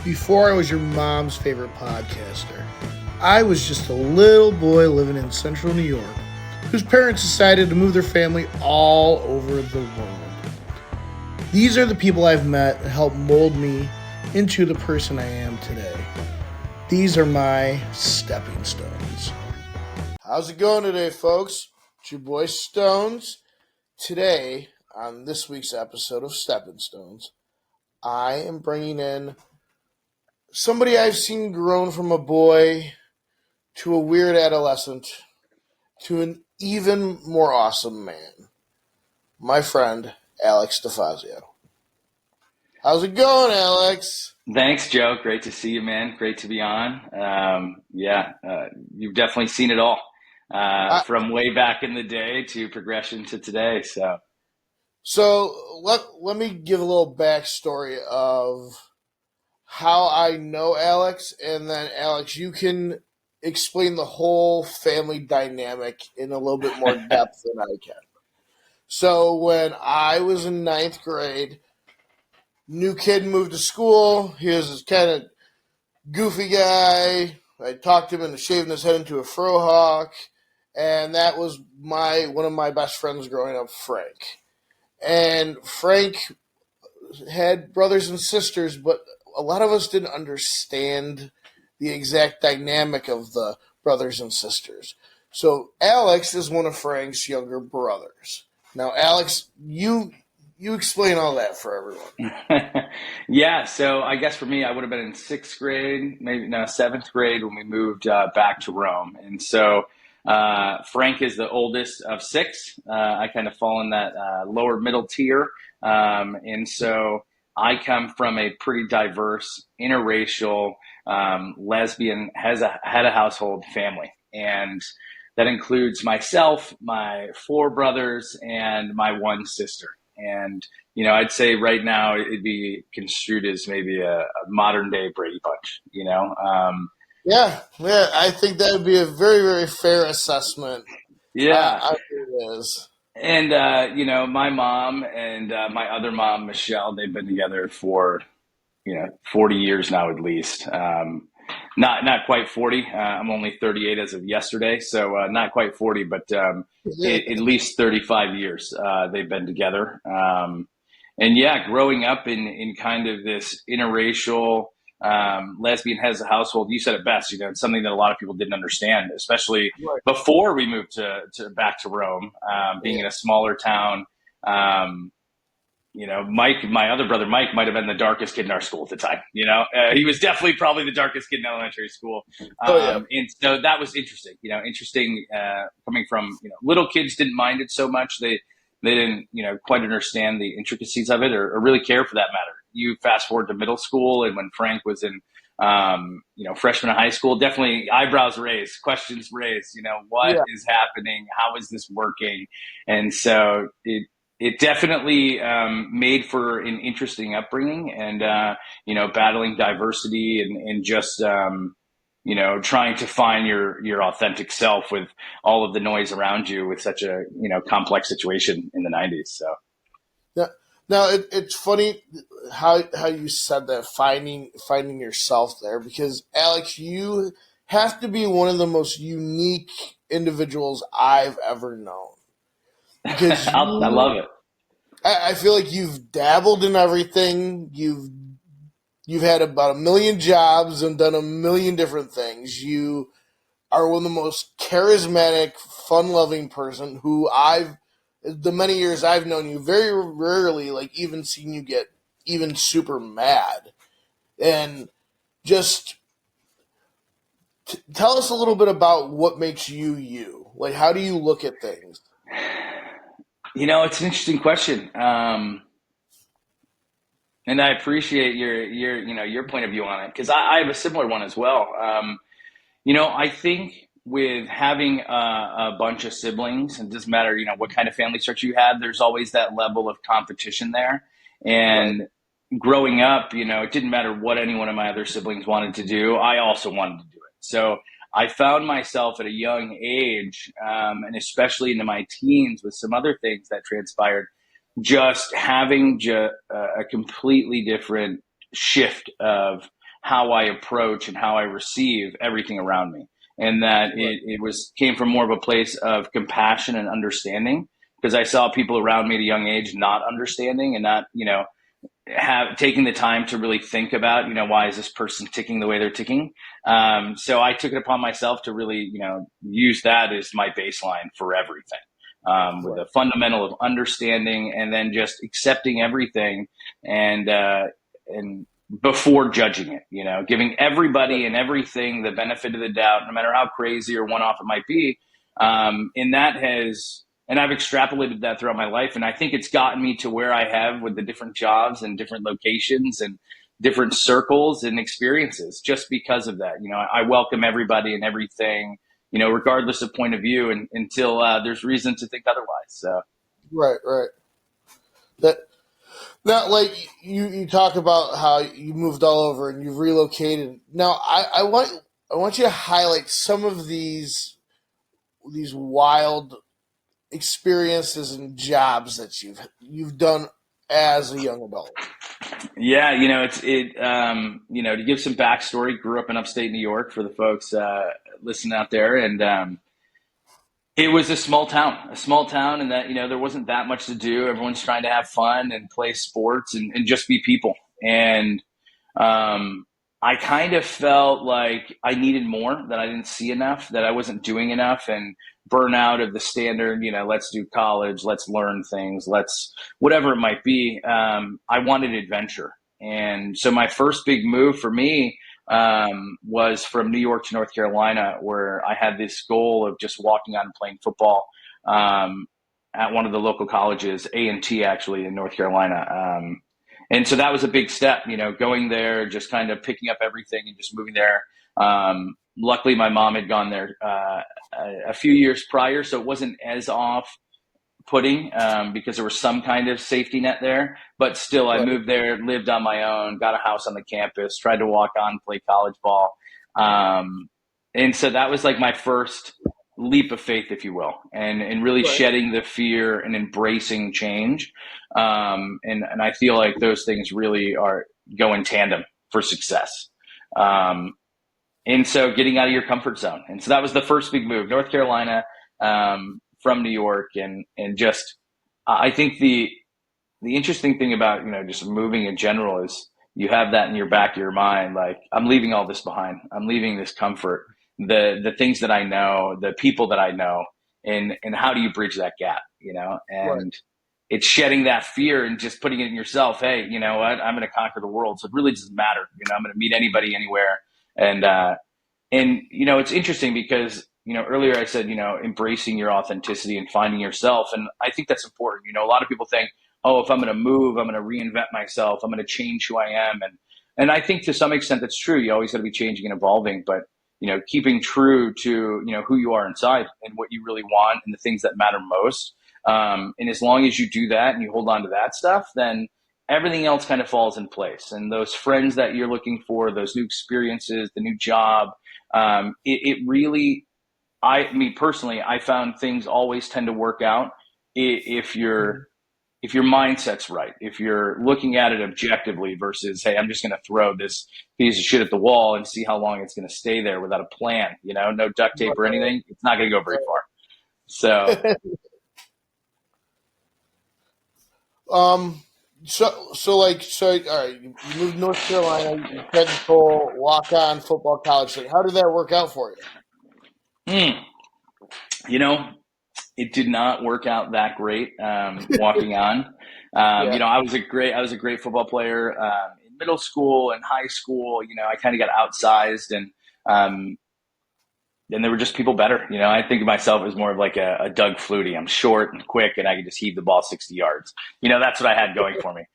Before I was your mom's favorite podcaster, I was just a little boy living in central New York whose parents decided to move their family all over the world. These are the people I've met and helped mold me into the person I am today. These are my stepping stones. How's it going today, folks? It's your boy Stones. Today, on this week's episode of Steppin' Stones, I am bringing in somebody I've seen grown from a boy to a weird adolescent to an even more awesome man. My friend, Alex Defazio. How's it going, Alex? Thanks, Joe. Great to see you, man. Great to be on. You've definitely seen it all, I, from way back in the day to progression to today. so let me give a little backstory of how I know Alex, and then Alex, you can explain the whole family dynamic in a little bit more depth than I can. So when I was in ninth grade, new kid moved to school. He was this kind of goofy guy. I talked him into shaving his head into a frohawk, and that was one of my best friends growing up, Frank. And Frank had brothers and sisters, but a lot of us didn't understand the exact dynamic of the brothers and sisters. So Alex is one of Frank's younger brothers. Now, Alex, you explain all that for everyone. Yeah, so I guess for me, I would have been in sixth grade, maybe no, seventh grade when we moved back to Rome. And so Frank is the oldest of six. I kind of fall in that lower middle tier. And so I come from a pretty diverse, interracial, lesbian, had a household family. And that includes myself, my four brothers, and my one sister. And, I'd say right now it'd be construed as maybe a modern day Brady Bunch, Yeah, I think that would be a very, very fair assessment. Yeah. I think it is. And, my mom and my other mom, Michelle, they've been together for, 40 years now at least. Not quite 40. I'm only 38 as of yesterday, so not quite 40, but at least 35 years they've been together. And yeah, growing up in kind of this interracial lesbian has a household, you said it best, it's something that a lot of people didn't understand, especially Right. before we moved to back to Rome, being in a smaller town. Mike, my other brother, Mike, might have been the darkest kid in our school at the time. He was definitely probably the darkest kid in elementary school. And so that was interesting, coming from, little kids didn't mind it so much. They didn't, quite understand the intricacies of it or really care for that matter. You fast forward to middle school, and when Frank was in, freshman in high school, definitely eyebrows raised, questions raised, what is happening? How is this working? And so it definitely made for an interesting upbringing and, battling diversity and just, trying to find your authentic self with all of the noise around you with such a, complex situation in the 90s. So. Now it's funny how you said that, finding yourself there, because Alex, you have to be one of the most unique individuals I've ever known. Because I love it. I feel like you've dabbled in everything. You've had about 1 million jobs and done 1 million different things. You are one of the most charismatic, fun-loving person who the many years I've known you, very rarely even seen you get even super mad. And just tell us a little bit about what makes you you. Like, how do you look at things? It's an interesting question. And I appreciate your point of view on it, because I have a similar one as well. I think with having a bunch of siblings, it doesn't matter, what kind of family structure you had, there's always that level of competition there. And growing up, it didn't matter what any one of my other siblings wanted to do. I also wanted to do it. So I found myself at a young age, and especially into my teens with some other things that transpired, just having a completely different shift of how I approach and how I receive everything around me. And that Right. it was came from more of a place of compassion and understanding, because I saw people around me at a young age not understanding and not, have taking the time to really think about, why is this person ticking the way they're ticking. So I took it upon myself to really, use that as my baseline for everything, with Right. a fundamental of understanding and then just accepting everything, and before judging it, giving Right. everybody and everything the benefit of the doubt, no matter how crazy or one off it might be. And that has, and I've extrapolated that throughout my life. And I think it's gotten me to where I have with the different jobs and different locations and different circles and experiences just because of that. I welcome everybody and everything, regardless of point of view, and until there's reason to think otherwise. So, Right. Right. That now, like you talk about how you moved all over and you've relocated. Now, I want you to highlight some of these wild experiences and jobs that you've done as a young adult. yeah, to give some backstory, grew up in upstate New York for the folks listening out there. And it was a small town, and that, there wasn't that much to do. Everyone's trying to have fun and play sports and just be people. And um, I kind of felt like I needed more, that I didn't see enough, that I wasn't doing enough, and burnout of the standard, let's do college, let's learn things, let's whatever it might be. I wanted adventure. And so my first big move for me was from New York to North Carolina, where I had this goal of just walking out and playing football um, at one of the local colleges, A&T actually in North Carolina. And so that was a big step, going there, just kind of picking up everything and just moving there. Luckily, my mom had gone there a few years prior, so it wasn't as off putting, because there was some kind of safety net there. But still, I Right. moved there, lived on my own, got a house on the campus, tried to walk on, play college ball. Um, and so that was like my first leap of faith, if you will, and really Right. shedding the fear and embracing change. And I feel like those things really are go in tandem for success. Um, and so getting out of your comfort zone. And so that was the first big move, North Carolina, from New York. And just, I think the interesting thing about, just moving in general is you have that in your back of your mind. Like, I'm leaving all this behind. I'm leaving this comfort, the things that I know, the people that I know, and how do you bridge that gap, Right. and it's shedding that fear and just putting it in yourself. Hey, you know what? I'm going to conquer the world. So it really doesn't matter. I'm going to meet anybody anywhere. And it's interesting because earlier I said embracing your authenticity and finding yourself, and I think that's important. A lot of people think, oh, if I'm going to move, I'm going to reinvent myself, I'm going to change who I am, and I think to some extent that's true. You always got to be changing and evolving, but keeping true to who you are inside and what you really want and the things that matter most. And as long as you do that and you hold on to that stuff, then everything else kind of falls in place. And those friends that you're looking for, those new experiences, the new job, it really, me personally, I found things always tend to work out if Mhm. your mindset's right, if you're looking at it objectively versus, hey, I'm just going to throw this piece of shit at the wall and see how long it's going to stay there without a plan, no duct tape or Right. anything. It's not going to go very far. So, Right. um. So, all right. You moved to North Carolina. You head to walk on football college thing. How did that work out for you? mm, you know, it did not work out that great, walking on. Yeah. I was a great football player in middle school and high school. I kind of got outsized, um, and there were just people better. I think of myself as more of like a Doug Flutie. I'm short and quick, and I can just heave the ball 60 yards. That's what I had going for me.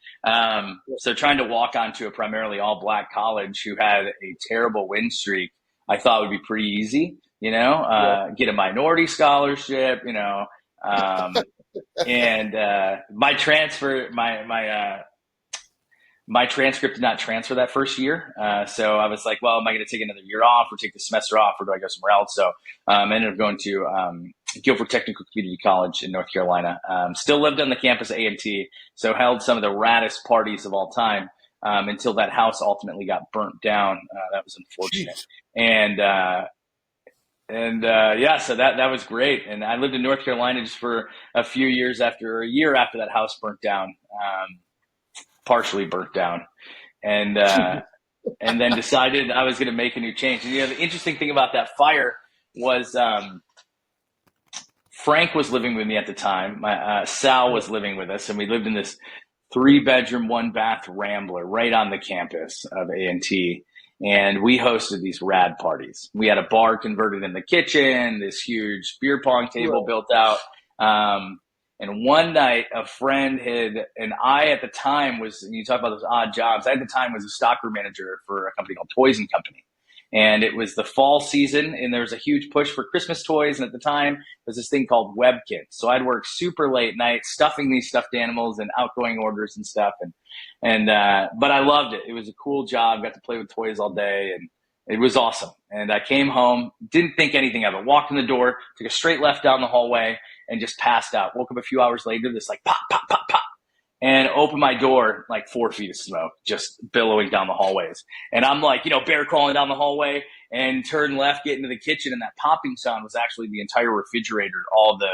So trying to walk onto a primarily all black college who had a terrible win streak, I thought would be pretty easy. Yeah. Get a minority scholarship. Um, and my transcript did not transfer that first year. So I was like, well, am I going to take another year off or take the semester off, or do I go somewhere else? So I ended up going to Guilford Technical Community College in North Carolina. Still lived on the campus of A&T, so held some of the raddest parties of all time. until that house ultimately got burnt down. That was unfortunate. Jeez. And so that was great. And I lived in North Carolina just for a year after that house burnt down, partially burnt down. And then decided I was going to make a new change. And the interesting thing about that fire was Frank was living with me at the time. My Sal was living with us, and we lived in this 3-bedroom, 1-bath Rambler right on the campus of A&T. And we hosted these rad parties. We had a bar converted in the kitchen, this huge beer pong table built out. And one night, a friend and I at the time you talk about those odd jobs, I at the time was a stockroom manager for a company called Toys and Company. And it was the fall season, and there was a huge push for Christmas toys. And at the time, there was this thing called Webkit. So I'd work super late nights stuffing these stuffed animals and outgoing orders and stuff. But I loved it. It was a cool job. Got to play with toys all day, and it was awesome. And I came home, didn't think anything of it. Walked in the door, took a straight left down the hallway, and just passed out. Woke up a few hours later, this like pop, pop, pop, pop. And opened my door, like 4 feet of smoke, just billowing down the hallways. And I'm like, bear crawling down the hallway, and turn left, get into the kitchen. And that popping sound was actually the entire refrigerator, all the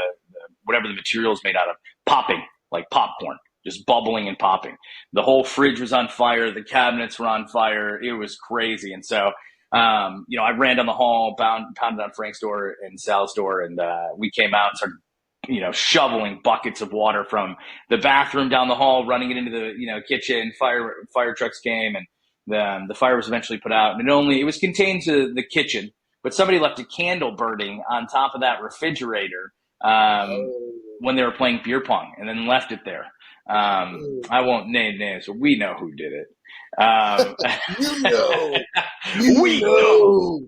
whatever the material is made out of, popping like popcorn, just bubbling and popping. The whole fridge was on fire. The cabinets were on fire. It was crazy. And so, I ran down the hall, pounded on Frank's door and Sal's door, and we came out and started shoveling buckets of water from the bathroom down the hall, running it into the, kitchen. Fire trucks came, and the fire was eventually put out. And it was contained to the kitchen, but somebody left a candle burning on top of that refrigerator when they were playing beer pong, and then left it there. I won't name names, but we know who did it. We know.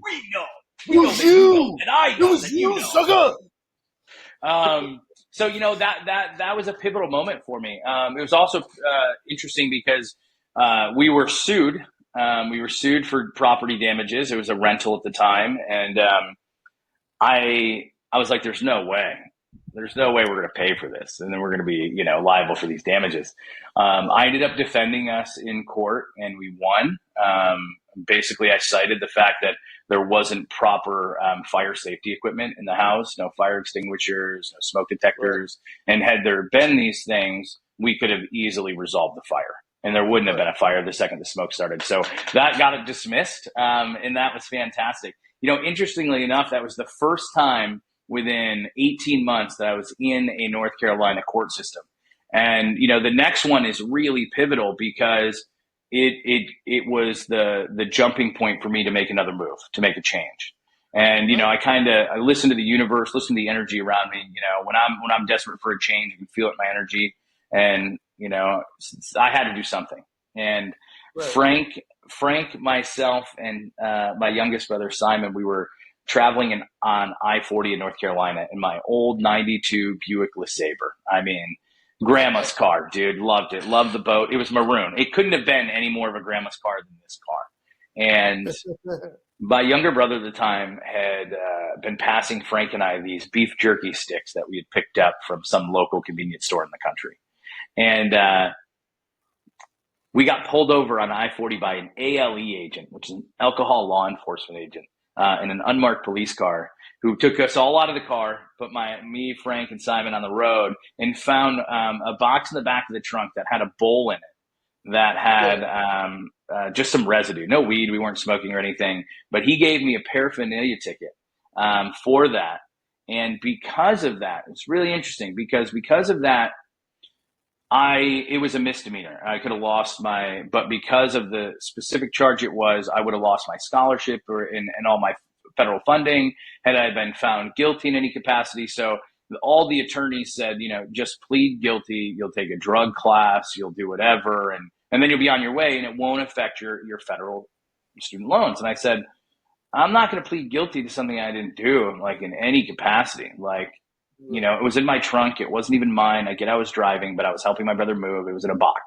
It was you. And I know it was you, sucker. So that was a pivotal moment for me. It was also interesting because we were sued. We were sued for property damages. It was a rental at the time, and I was like, "There's no way. There's no way we're going to pay for this, and then we're going to be liable for these damages." I ended up defending us in court, and we won. Basically, I cited the fact that there wasn't proper fire safety equipment in the house, no fire extinguishers, no smoke detectors. And had there been these things, we could have easily resolved the fire. And there wouldn't have been a fire the second the smoke started. So that got it dismissed, and that was fantastic. Interestingly enough, that was the first time within 18 months that I was in a North Carolina court system. And, the next one is really pivotal because it was the jumping point for me to make another move, to make a change. And, I listen to the universe, listen to the energy around me. When I'm desperate for a change, you can feel it in my energy. And, I had to do something. And Frank, myself, and my youngest brother, Simon, we were traveling on I-40 in North Carolina in my old 92 Buick LeSabre. I mean, grandma's car, dude. Loved it. Loved the boat. It was maroon. It couldn't have been any more of a grandma's car than this car. And my younger brother at the time had been passing Frank and I these beef jerky sticks that we had picked up from some local convenience store in the country. And we got pulled over on I-40 by an ALE agent, which is an alcohol law enforcement agent, in an unmarked police car, who took us all out of the car, put me, Frank, and Simon on the road, and found a box in the back of the trunk that had a bowl in it that had just some residue. No weed. We weren't smoking or anything. But he gave me a paraphernalia ticket for that. And because of that, it's really interesting because of that, it was a misdemeanor. I could have lost but because of the specific charge it was, I would have lost my scholarship and all my federal funding had I been found guilty in any capacity. So all the attorneys said, just plead guilty. You'll take a drug class. You'll do whatever. And then you'll be on your way and it won't affect your federal student loans. And I said, I'm not going to plead guilty to something I didn't do, like in any capacity. Like, it was in my trunk. It wasn't even mine. I was driving, but I was helping my brother move. It was in a box.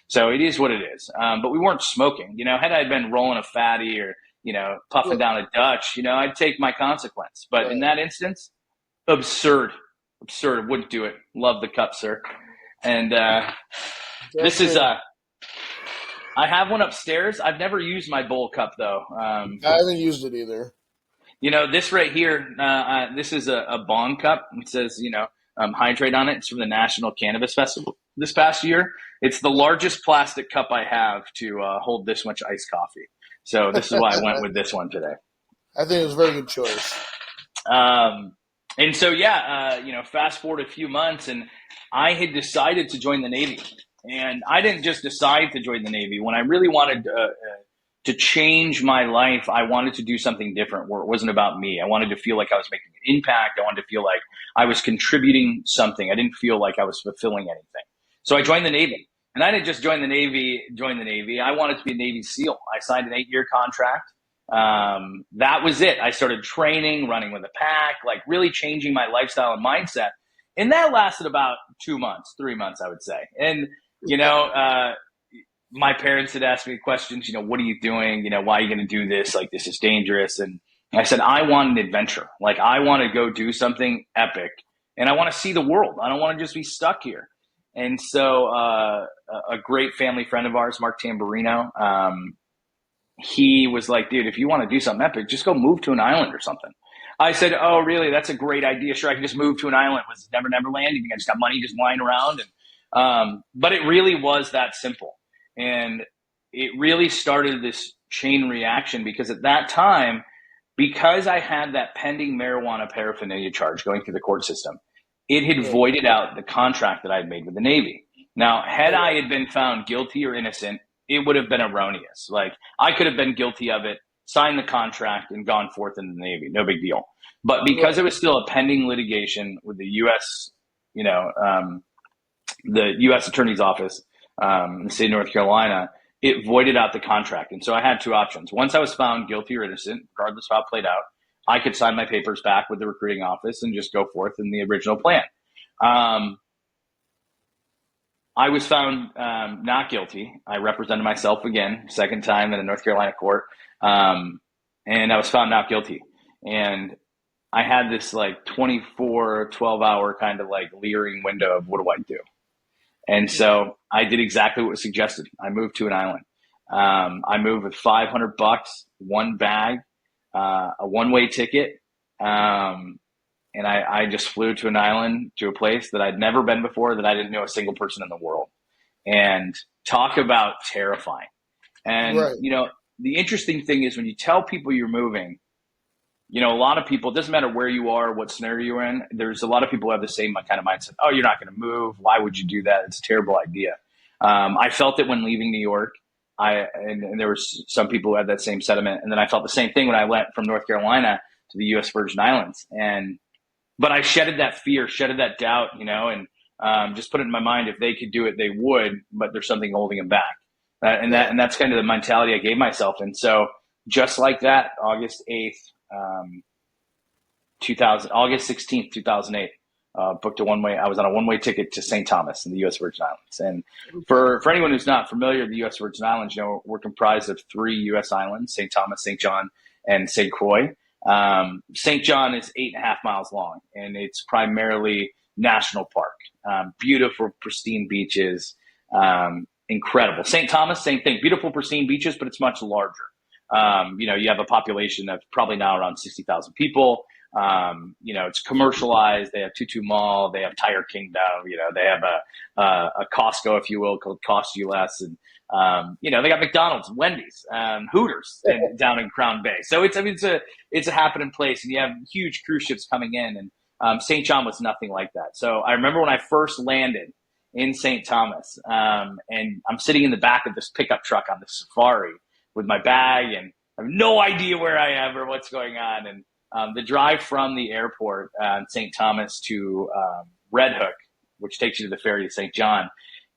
So it is what it is. But we weren't smoking. Had I been rolling a fatty or, puffing down a Dutch, I'd take my consequence. But in that instance, absurd. Wouldn't do it. Love the cup, sir. And this is I have one upstairs. I've never used my bowl cup though. I haven't used it either. This right here, this is a bong cup. It says, hydrate on it. It's from the National Cannabis Festival this past year. It's the largest plastic cup I have to hold this much iced coffee. So this is why I went with this one today. I think it was a very good choice. And so, fast forward a few months, and I had decided to join the Navy. And I didn't just decide to join the Navy. When I really wanted to change my life, I wanted to do something different where it wasn't about me. I wanted to feel like I was making an impact. I wanted to feel like I was contributing something. I didn't feel like I was fulfilling anything. So I joined the Navy. And I didn't just join the Navy. I wanted to be a Navy SEAL. I signed an 8-year contract. That was it. I started training, running with a pack, like really changing my lifestyle and mindset. And that lasted about 2 months, 3 months, I would say. And, my parents had asked me questions, what are you doing? Why are you going to do this? Like, this is dangerous. And I said, I want an adventure. Like, I want to go do something epic and I want to see the world. I don't want to just be stuck here. And so, a great family friend of ours, Mark Tamburino, he was like, dude, if you want to do something epic, just go move to an island or something. I said, oh, really? That's a great idea. Sure, I can just move to an island. It was Never Land. You think I just got money just lying around? And but it really was that simple. And it really started this chain reaction because at that time, because I had that pending marijuana paraphernalia charge going through the court system, it had voided out the contract that I had made with the Navy. Now, had I had been found guilty or innocent, it would have been erroneous. Like, I could have been guilty of it, signed the contract, and gone forth in the Navy. No big deal. But because it was still a pending litigation with the U.S., the U.S. Attorney's Office in the state of North Carolina, it voided out the contract. And so I had two options. Once I was found guilty or innocent, regardless of how it played out, I could sign my papers back with the recruiting office and just go forth in the original plan. I was found not guilty. I represented myself again, second time in a North Carolina court, and I was found not guilty. And I had this like 24, 12-hour kind of like leering window of what do I do? And so I did exactly what was suggested. I moved to an island. I moved with $500, one bag, a one-way ticket, and I just flew to an island, to a place that I'd never been before, that I didn't know a single person in the world. And talk about terrifying. And, the interesting thing is when you tell people you're moving, a lot of people, it doesn't matter where you are, what scenario you're in, there's a lot of people who have the same kind of mindset. Oh, you're not going to move. Why would you do that? It's a terrible idea. I felt it when leaving New York. And there were some people who had that same sentiment. And then I felt the same thing when I went from North Carolina to the U.S. Virgin Islands. But I shedded that fear, shedded that doubt, and just put it in my mind, if they could do it, they would, but there's something holding them back. And that's kind of the mentality I gave myself. And so just like that, August 16th, 2008, booked a one-way. I was on a one-way ticket to St. Thomas in the U.S. Virgin Islands. And for anyone who's not familiar, the U.S. Virgin Islands, we're comprised of 3 U.S. islands: St. Thomas, St. John, and St. Croix. St. John is 8.5 miles long, and it's primarily national park. Beautiful, pristine beaches, incredible. St. Thomas, same thing, beautiful, pristine beaches, but it's much larger. You have a population of probably now around 60,000 people. It's commercialized. They have Tutu Mall. They have Tire Kingdom. They have a Costco, if you will, called Cost US, and they got McDonald's, Wendy's, Hooters, and down in Crown Bay. So it's a happening place, and you have huge cruise ships coming in, and St. John was nothing like that. So I remember when I first landed in St. Thomas, and I'm sitting in the back of this pickup truck on the safari with my bag, and I have no idea where I am or what's going on. And the drive from the airport St. Thomas to Red Hook, which takes you to the ferry to St. John,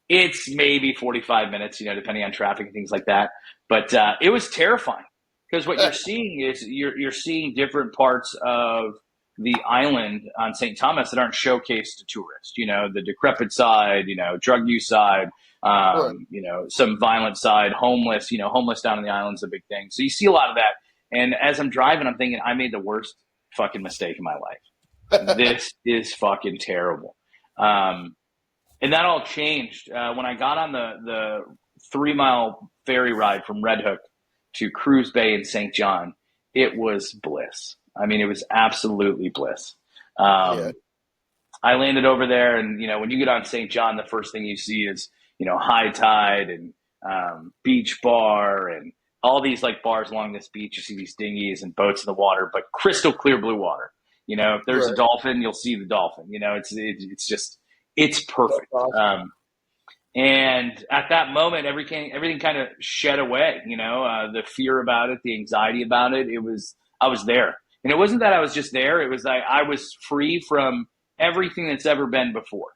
it's maybe 45 minutes, depending on traffic and things like that. But it was terrifying because what you're seeing is you're seeing different parts of the island on St. Thomas that aren't showcased to tourists. The decrepit side, drug use side, some violent side, homeless. Homeless down on the island is a big thing. So you see a lot of that. And as I'm driving, I'm thinking, I made the worst fucking mistake in my life. This is fucking terrible. And that all changed when I got on the 3-mile ferry ride from Red Hook to Cruz Bay in St. John, it was bliss. I mean, it was absolutely bliss. Yeah. I landed over there, and when you get on St. John, the first thing you see is high tide and beach bar and all these like bars along this beach. You see these dinghies and boats in the water, but crystal clear blue water. If there's a Right. dolphin, you'll see the dolphin. It's just it's That's perfect. awesome. And at that moment, everything kind of shed away. The fear about it, the anxiety about it. I was there, and it wasn't that I was just there. It was I was free from everything that's ever been before,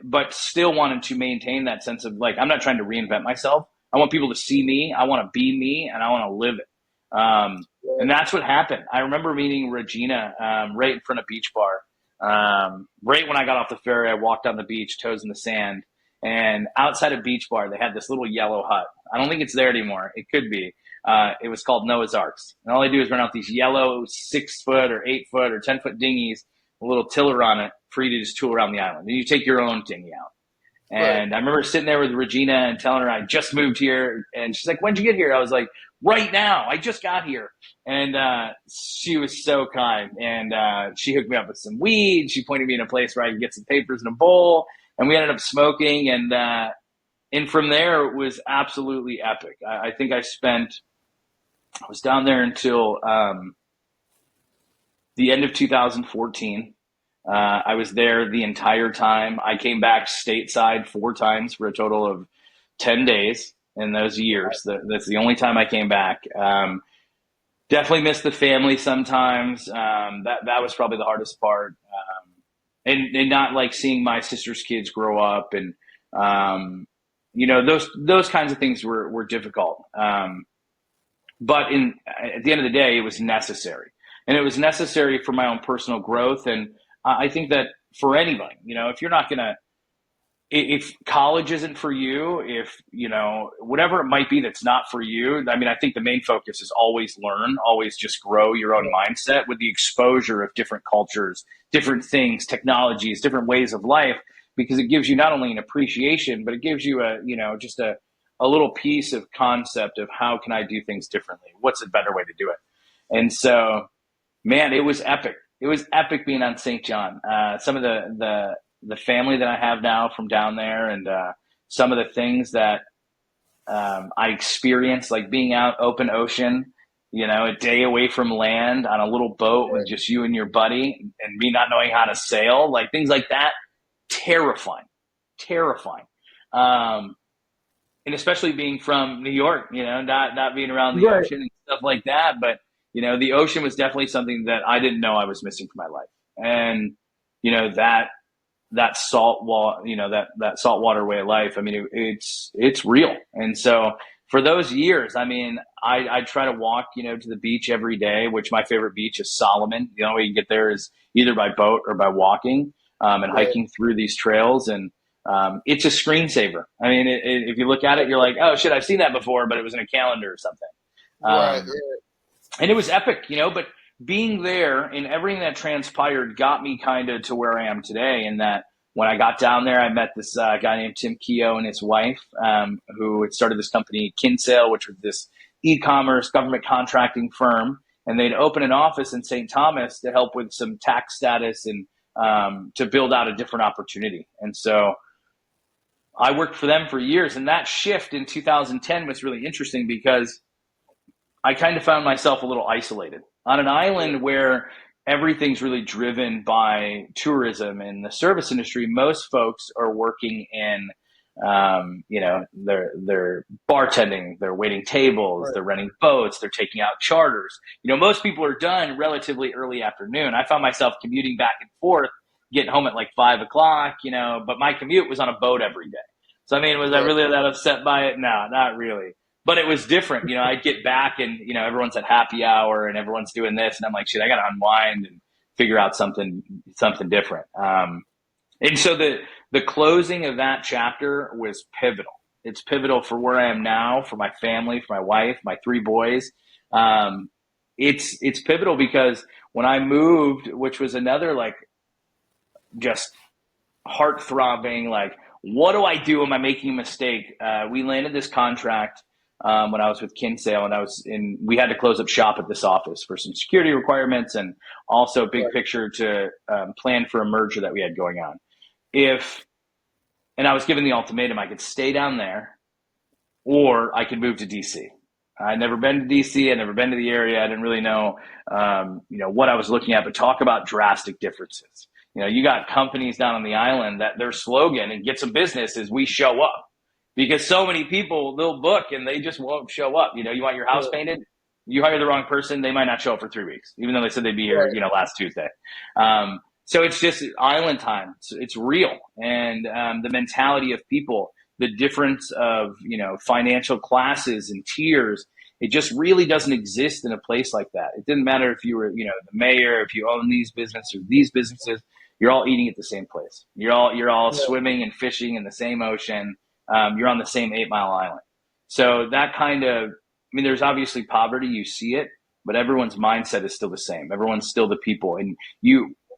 but still wanted to maintain that sense of like I'm not trying to reinvent myself. I want people to see me. I want to be me, and I want to live it. And that's what happened. I remember meeting Regina right in front of Beach Bar. Right when I got off the ferry, I walked on the beach, toes in the sand. And outside of Beach Bar, they had this little yellow hut. I don't think it's there anymore. It could be. It was called Noah's Arks. And all they do is run out these yellow 6-foot or 8-foot or 10-foot dinghies, a little tiller on it for you to just tool around the island. And you take your own dinghy out. Right. And I remember sitting there with Regina and telling her I just moved here. And she's like, when'd you get here? I was like, right now. I just got here. And she was so kind. And she hooked me up with some weed. She pointed me in a place where I could get some papers in a bowl. And we ended up smoking. And from there, it was absolutely epic. I think I was down there until the end of 2014. I was there the entire time. I came back stateside 4 times for a total of 10 days in those years. That's the only time I came back. Definitely missed the family sometimes. That was probably the hardest part. And not like seeing my sister's kids grow up and, those kinds of things were difficult. But at the end of the day, it was necessary. And it was necessary for my own personal growth. And I think that for anybody, if you're not going to, if college isn't for you, if, whatever it might be that's not for you, I mean, I think the main focus is always learn, always just grow your own mindset with the exposure of different cultures, different things, technologies, different ways of life, because it gives you not only an appreciation, but it gives you just a little piece of concept of how can I do things differently? What's a better way to do it? And so, man, it was epic. It was epic being on St. John. Some of the family that I have now from down there, and some of the things that I experienced, like being out open ocean, a day away from land on a little boat with just you and your buddy, and me not knowing how to sail, like things like that, terrifying. And especially being from New York, not being around the Right. ocean and stuff like that, but the ocean was definitely something that I didn't know I was missing from my life. And, that salt wall, that saltwater way of life. I mean, it's real. And so for those years, I mean, I try to walk, to the beach every day, which my favorite beach is Solomon. The only way you can get there is either by boat or by walking, and Right. hiking through these trails. And, it's a screensaver. I mean, if you look at it, you're like, oh shit, I've seen that before, but it was in a calendar or something. Right. And it was epic, but being there and everything that transpired got me kind of to where I am today. And that when I got down there, I met this guy named Tim Keogh and his wife, who had started this company, Kinsale, which was this e-commerce government contracting firm. And they'd open an office in St. Thomas to help with some tax status and to build out a different opportunity. And so I worked for them for years. And that shift in 2010 was really interesting because I kind of found myself a little isolated on an island where everything's really driven by tourism and the service industry. Most folks are working in, they're bartending, they're waiting tables, Right. they're renting boats, they're taking out charters. Most people are done relatively early afternoon. I found myself commuting back and forth, getting home at like 5 o'clock, but my commute was on a boat every day. So, I mean, was I Right. really that upset by it? No, not really. But it was different. I'd get back and, everyone's at happy hour and everyone's doing this. And I'm like, shit, I got to unwind and figure out something different. And so the closing of that chapter was pivotal. It's pivotal for where I am now, for my family, for my wife, my 3 boys. It's pivotal because when I moved, which was another like just heart throbbing, like what do I do? Am I making a mistake? We landed this contract when I was with Kinsale, and we had to close up shop at this office for some security requirements and also big Right. picture to plan for a merger that we had going on. And I was given the ultimatum: I could stay down there or I could move to DC. I'd never been to DC. I'd never been to the area. I didn't really know, what I was looking at. But talk about drastic differences. You got companies down on the island that their slogan and get some business is "We show up," because so many people they'll book and they just won't show up. You want your house painted, you hire the wrong person, they might not show up for 3 weeks, even though they said they'd be here, Right. last Tuesday. So it's just island time. It's real, and the mentality of people, the difference of financial classes and tiers. It just really doesn't exist in a place like that. It didn't matter if you were, the mayor, if you own these businesses or these businesses. You're all eating at the same place. You're all Yeah. swimming and fishing in the same ocean. You're on the same 8 Mile Island. So that kind of, there's obviously poverty. You see it, but everyone's mindset is still the same. Everyone's still the people. And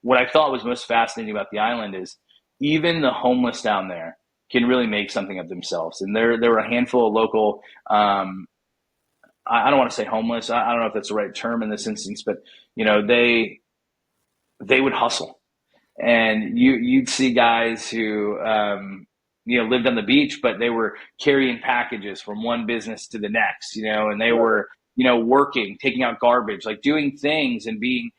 what I thought was most fascinating about the island is even the homeless down there can really make something of themselves. And there were a handful of local, I don't want to say homeless. I don't know if that's the right term in this instance, but they would hustle, and you'd see guys who lived on the beach, but they were carrying packages from one business to the next, and they were working, taking out garbage, like doing things and being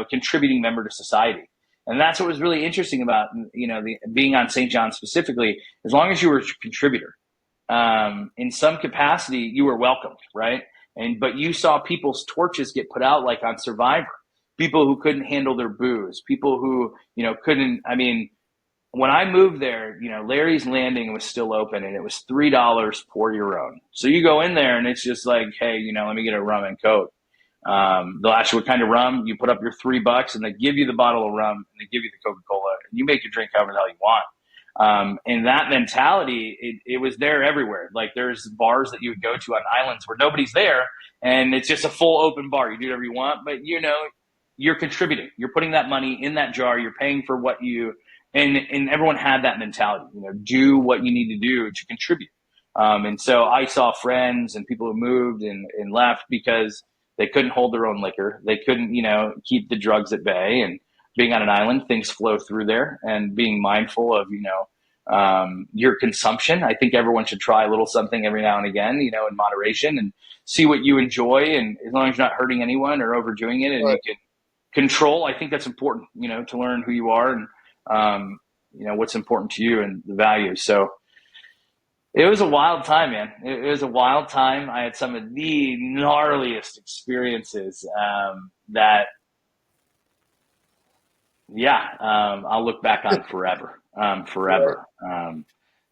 contributing member to society. And that's what was really interesting about being on St. John specifically. As long as you were a contributor, in some capacity, you were welcomed, right? But you saw people's torches get put out, like on Survivor. People who couldn't handle their booze, people who couldn't. When I moved there, Larry's Landing was still open, and it was $3, pour your own. So you go in there, and it's just like, hey, let me get a rum and coke. They'll ask you what kind of rum. You put up your $3, and they give you the bottle of rum, and they give you the Coca-Cola, and you make your drink however the hell you want. And that mentality, it was there everywhere. Like there's bars that you would go to on islands where nobody's there, and it's just a full open bar. You do whatever you want, but you're contributing. You're putting that money in that jar. You're paying for what and everyone had that mentality. Do what you need to do to contribute. And so I saw friends and people who moved and left because they couldn't hold their own liquor. They couldn't, keep the drugs at bay. And being on an island, things flow through there, and being mindful of, your consumption. I think everyone should try a little something every now and again, in moderation, and see what you enjoy. And as long as you're not hurting anyone or overdoing it, and Right. you can control, I think that's important, to learn who you are and, what's important to you and the values. So it was a wild time, man. It was a wild time. I had some of the gnarliest experiences that, I'll look back on forever, Right. forever.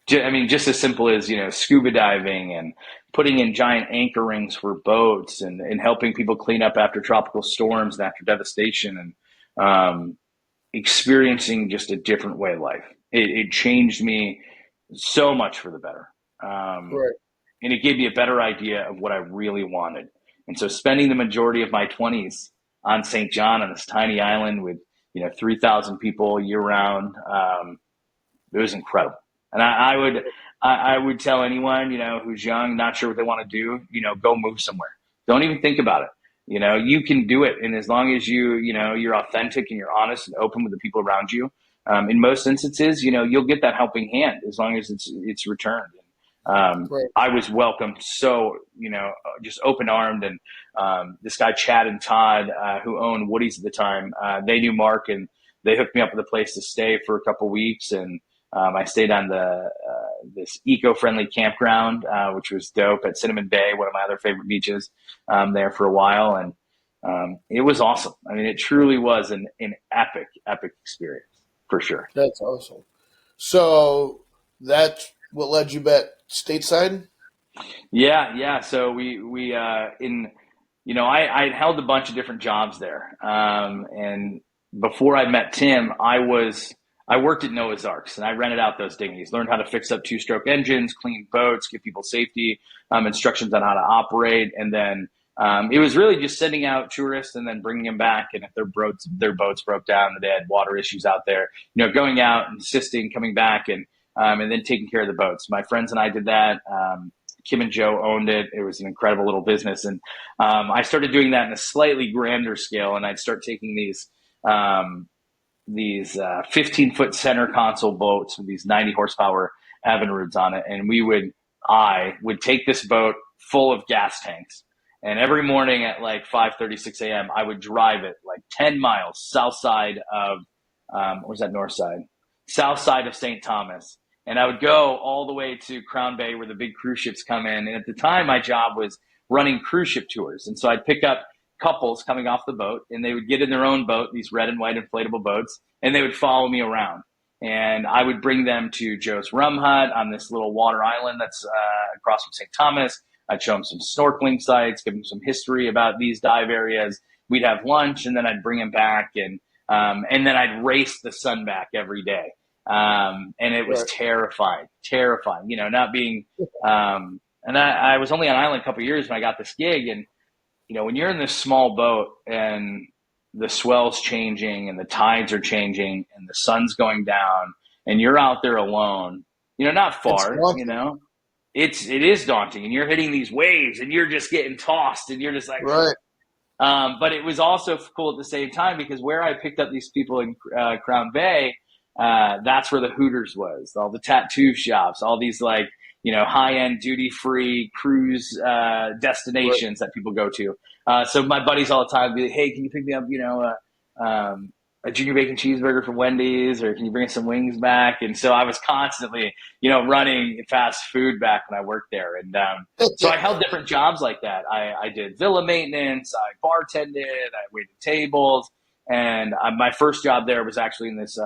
Just as simple as, scuba diving and putting in giant anchor rings for boats and helping people clean up after tropical storms and after devastation, and experiencing just a different way of life. It changed me so much for the better. Right. And it gave me a better idea of what I really wanted. And so spending the majority of my 20s on St. John on this tiny island with, 3,000 people year round, it was incredible. And I would tell anyone, who's young, not sure what they want to do, go move somewhere. Don't even think about it. You can do it. And as long as you're authentic and you're honest and open with the people around you, in most instances, you'll get that helping hand as long as it's returned. Right. I was welcomed so, just open armed. And this guy, Chad and Todd, who owned Woody's at the time, they knew Mark, and they hooked me up with a place to stay for a couple weeks. And I stayed on this eco-friendly campground, which was dope, at Cinnamon Bay, one of my other favorite beaches, there for a while. And it was awesome. It truly was an epic, epic experience for sure. That's awesome. So that's what led you back stateside? Yeah. So I held a bunch of different jobs there. And before I met Tim, I worked at Noah's Arks, and I rented out those dinghies, learned how to fix up two-stroke engines, clean boats, give people safety, instructions on how to operate. And then it was really just sending out tourists and then bringing them back. And if their boats broke down, or they had water issues out there, going out and assisting, coming back. And and then taking care of the boats. My friends and I did that. Kim and Joe owned it. It was an incredible little business. And I started doing that in a slightly grander scale. And I'd start taking these 15-foot center console boats with these 90 horsepower Evinrudes on it. And I would take this boat full of gas tanks. And every morning at like 5:30, 6 a.m., I would drive it like 10 miles south side of, where's that north side? South side of St. Thomas. And I would go all the way to Crown Bay where the big cruise ships come in. And at the time, my job was running cruise ship tours. And so I'd pick up couples coming off the boat, and they would get in their own boat, these red and white inflatable boats, and they would follow me around. And I would bring them to Joe's Rum Hut on this little water island that's across from St. Thomas. I'd show them some snorkeling sites, give them some history about these dive areas. We'd have lunch, and then I'd bring them back, and then I'd race the sun back every day. And it was terrifying, not being, and I was only on island a couple of years when I got this gig. And, when you're in this small boat and the swell's changing and the tides are changing and the sun's going down and you're out there alone, not far, it is daunting, and you're hitting these waves and you're just getting tossed and you're just like, right. But it was also cool at the same time because where I picked up these people in Crown Bay, that's where the Hooters was, all the tattoo shops, all these high-end duty-free cruise destinations that people go to. So my buddies all the time be like, hey, can you pick me up, a junior bacon cheeseburger from Wendy's, or can you bring us some wings back? And so I was constantly, running fast food back when I worked there. And so I held different jobs like that. I did villa maintenance, I bartended, I waited tables. And my first job there was actually in this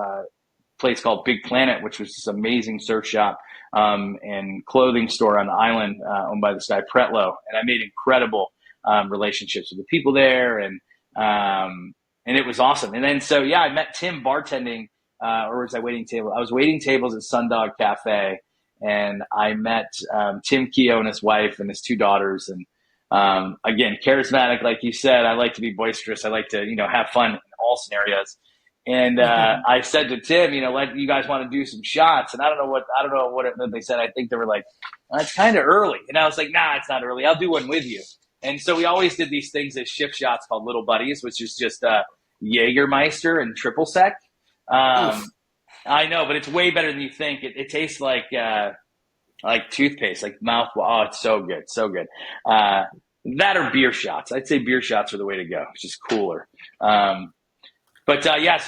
place called Big Planet, which was this amazing surf shop and clothing store on the island owned by this guy Pretlow. And I made incredible relationships with the people there, and it was awesome. And then I met Tim bartending, or was I waiting table? I was waiting tables at Sundog Cafe, and I met Tim Keogh and his wife and his two daughters. And again, charismatic, like you said. I like to be boisterous. I like to have fun in all scenarios. And I said to Tim, you guys want to do some shots? And I don't know what they said. I think they were like, it's kind of early. And I was like, nah, it's not early. I'll do one with you. And so we always did these things as shift shots called Little Buddies, which is just Jägermeister and triple sec. I know, but it's way better than you think. It tastes like toothpaste, like mouth. Oh, it's so good, so good. That or beer shots. I'd say beer shots are the way to go. It's just cooler. So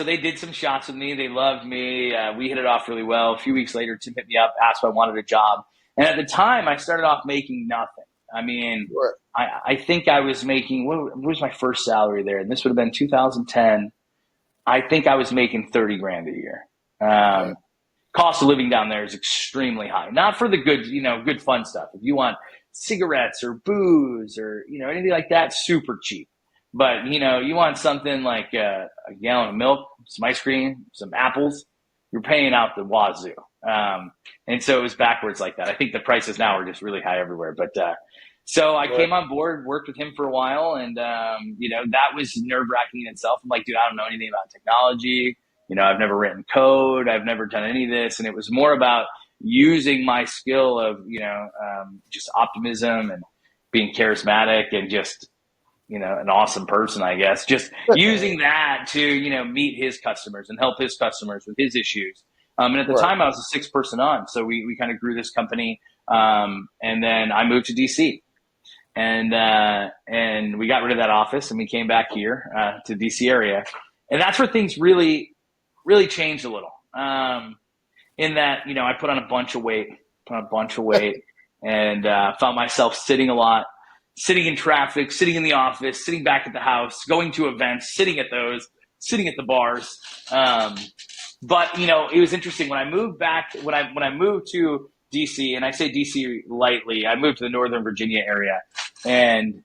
they did some shots with me. They loved me. We hit it off really well. A few weeks later, Tim hit me up, asked if I wanted a job. And at the time, I started off making nothing. I mean, I think I was making, what was my first salary there? And this would have been 2010. I think I was making 30 grand a year. Cost of living down there is extremely high. Not for the good, good fun stuff. If you want cigarettes or booze or, anything like that, super cheap. But, you want something like a gallon of milk, some ice cream, some apples, you're paying out the wazoo. And so it was backwards like that. I think the prices now are just really high everywhere. But so I came on board, worked with him for a while, and, that was nerve-wracking in itself. I'm like, dude, I don't know anything about technology. I've never written code. I've never done any of this. And it was more about using my skill of, just optimism and being charismatic and just, an awesome person, I guess, just using that to, meet his customers and help his customers with his issues. And at the time I was a 6-person on. So we kind of grew this company. And then I moved to DC and we got rid of that office and we came back here, to DC area. And that's where things really, really changed a little. In that, I put on a bunch of weight and, found myself sitting a lot. Sitting in traffic, sitting in the office, sitting back at the house, going to events, sitting at those, sitting at the bars. But it was interesting when I moved back, when I moved to DC, and I say DC lightly, I moved to the Northern Virginia area, and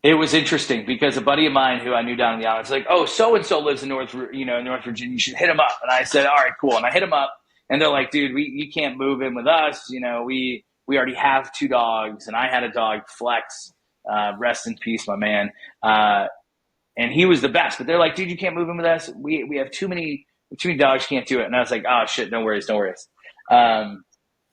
it was interesting because a buddy of mine who I knew down in the island was like, oh, so-and-so lives in North Virginia, you should hit him up. And I said, all right, cool. And I hit him up, and they're like, dude, you can't move in with us. We already have 2 dogs, and I had a dog, Flex, rest in peace, my man. And he was the best, but they're like, dude, you can't move in with us. We have too many too many dogs, can't do it. And I was like, oh shit, no worries, no worries. Um,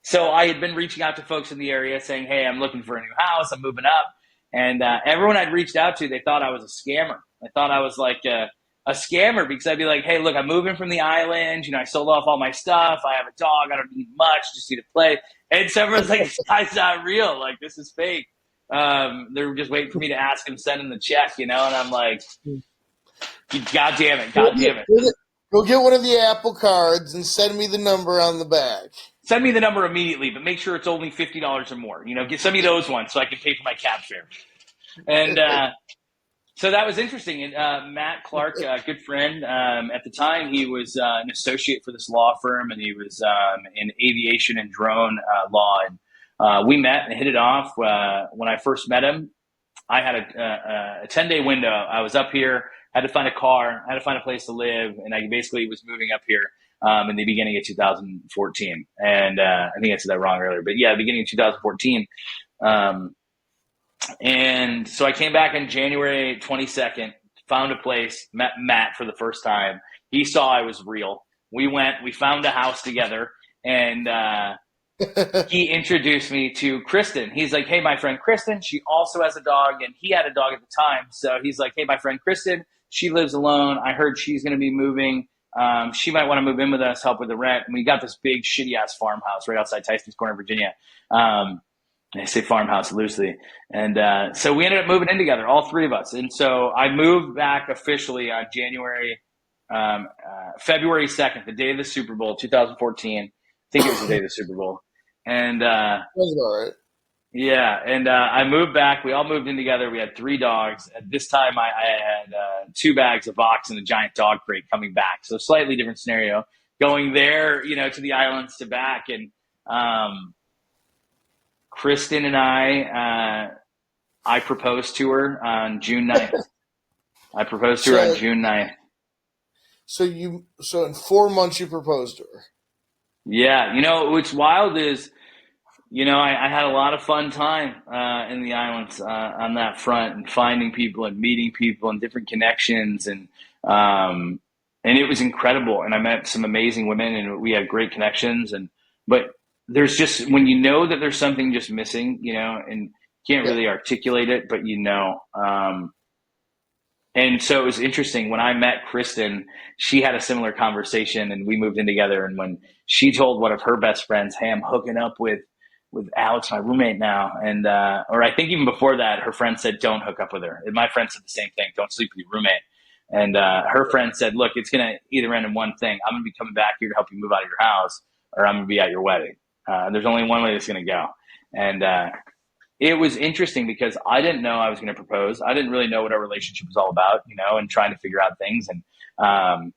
so I had been reaching out to folks in the area saying, hey, I'm looking for a new house. I'm moving up. And everyone I'd reached out to, they thought I was a scammer. I thought I was like a scammer because I'd be like, hey, look, I'm moving from the island. You know, I sold off all my stuff. I have a dog. I don't need much. Just need to play. And so everyone's like, this guy's not real. Like, this is fake. They're just waiting for me to ask him, send him the check, you know? And I'm like, God damn it. God damn it. Go get one of the Apple cards and send me the number on the back. Send me the number immediately, but make sure it's only $50 or more. You know, send me those ones so I can pay for my cab fare. And so that was interesting. And Matt Clark, a good friend, at the time, he was an associate for this law firm, and he was in aviation and drone law. And we met and hit it off. When I first met him, I had a 10-day window. I was up here, had to find a car, had to find a place to live, and I basically was moving up here in the beginning of 2014. And I think I said that wrong earlier, but yeah, beginning of 2014. And so I came back on January 22nd, found a place, met Matt for the first time. He saw I was real. We found a house together, and he introduced me to Kristen. He's like, hey, my friend Kristen, she also has a dog, and he had a dog at the time. So he's like, hey, my friend Kristen, she lives alone. I heard she's going to be moving. She might want to move in with us, help with the rent. And we got this big shitty ass farmhouse right outside Tyson's Corner, Virginia. I say farmhouse loosely. And so we ended up moving in together, all three of us. And so I moved back officially on February 2nd, the day of the Super Bowl, 2014. I think it was the day of the Super Bowl. And That's all right. yeah, and I moved back. We all moved in together. We had 3 dogs. At this time, I had 2 bags of box and a giant dog crate coming back. So slightly different scenario. Going there, you know, to the islands to back. And Kristen and I proposed to her on June 9th. I proposed to her on June 9th. So in 4 months you proposed to her. Yeah, you know, what's wild is, you know, I had a lot of fun time in the islands on that front, and finding people and meeting people and different connections, and it was incredible. And I met some amazing women, and we had great connections. But there's just, when you know that there's something just missing, you know, and can't really articulate it, but you know. And so it was interesting when I met Kristen, she had a similar conversation, and we moved in together. And when she told one of her best friends, hey, I'm hooking up with Alex, my roommate now. And, or I think even before that, her friend said, don't hook up with her. And my friend said the same thing. Don't sleep with your roommate. And, her friend said, look, it's going to either end in one thing. I'm going to be coming back here to help you move out of your house, or I'm going to be at your wedding. There's only one way it's going to go. And, it was interesting because I didn't know I was going to propose. I didn't really know what our relationship was all about, you know, and trying to figure out things. And,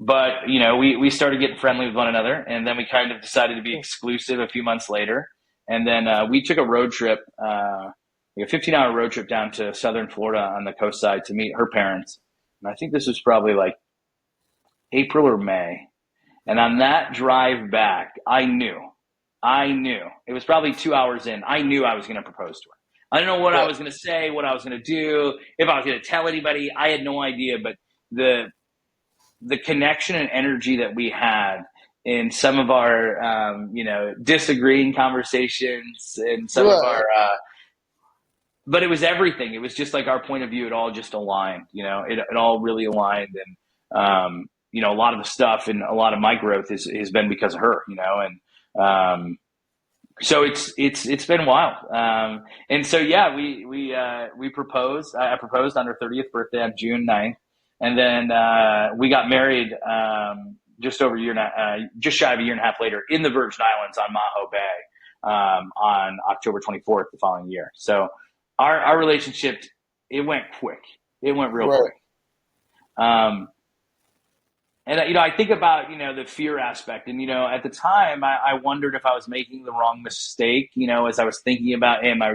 but, you know, we started getting friendly with one another, and then we kind of decided to be exclusive a few months later. And then we took a road trip, like a 15-hour road trip down to southern Florida on the coast side to meet her parents. And I think this was probably like April or May. And on that drive back, I knew it was probably 2 hours in. I knew I was going to propose to her. I didn't know what I was going to say, what I was going to do, if I was going to tell anybody. I had no idea, but the connection and energy that we had in some of our, you know, disagreeing conversations, and some of our, but it was everything. It was just like our point of view. It all just aligned, you know, it all really aligned. And, you know, a lot of the stuff and a lot of my growth has been because of her, you know, and, so it's been wild. And so, yeah, we proposed. I proposed on her 30th birthday on June 9th. And then, we got married, just over a year, just shy of a year and a half later in the Virgin Islands on Maho Bay, on October 24th the following year. So our relationship, it went quick. It went real quick. And, you know, I think about, you know, the fear aspect. And, you know, at the time, I wondered if I was making the wrong mistake, you know, as I was thinking about, hey, am I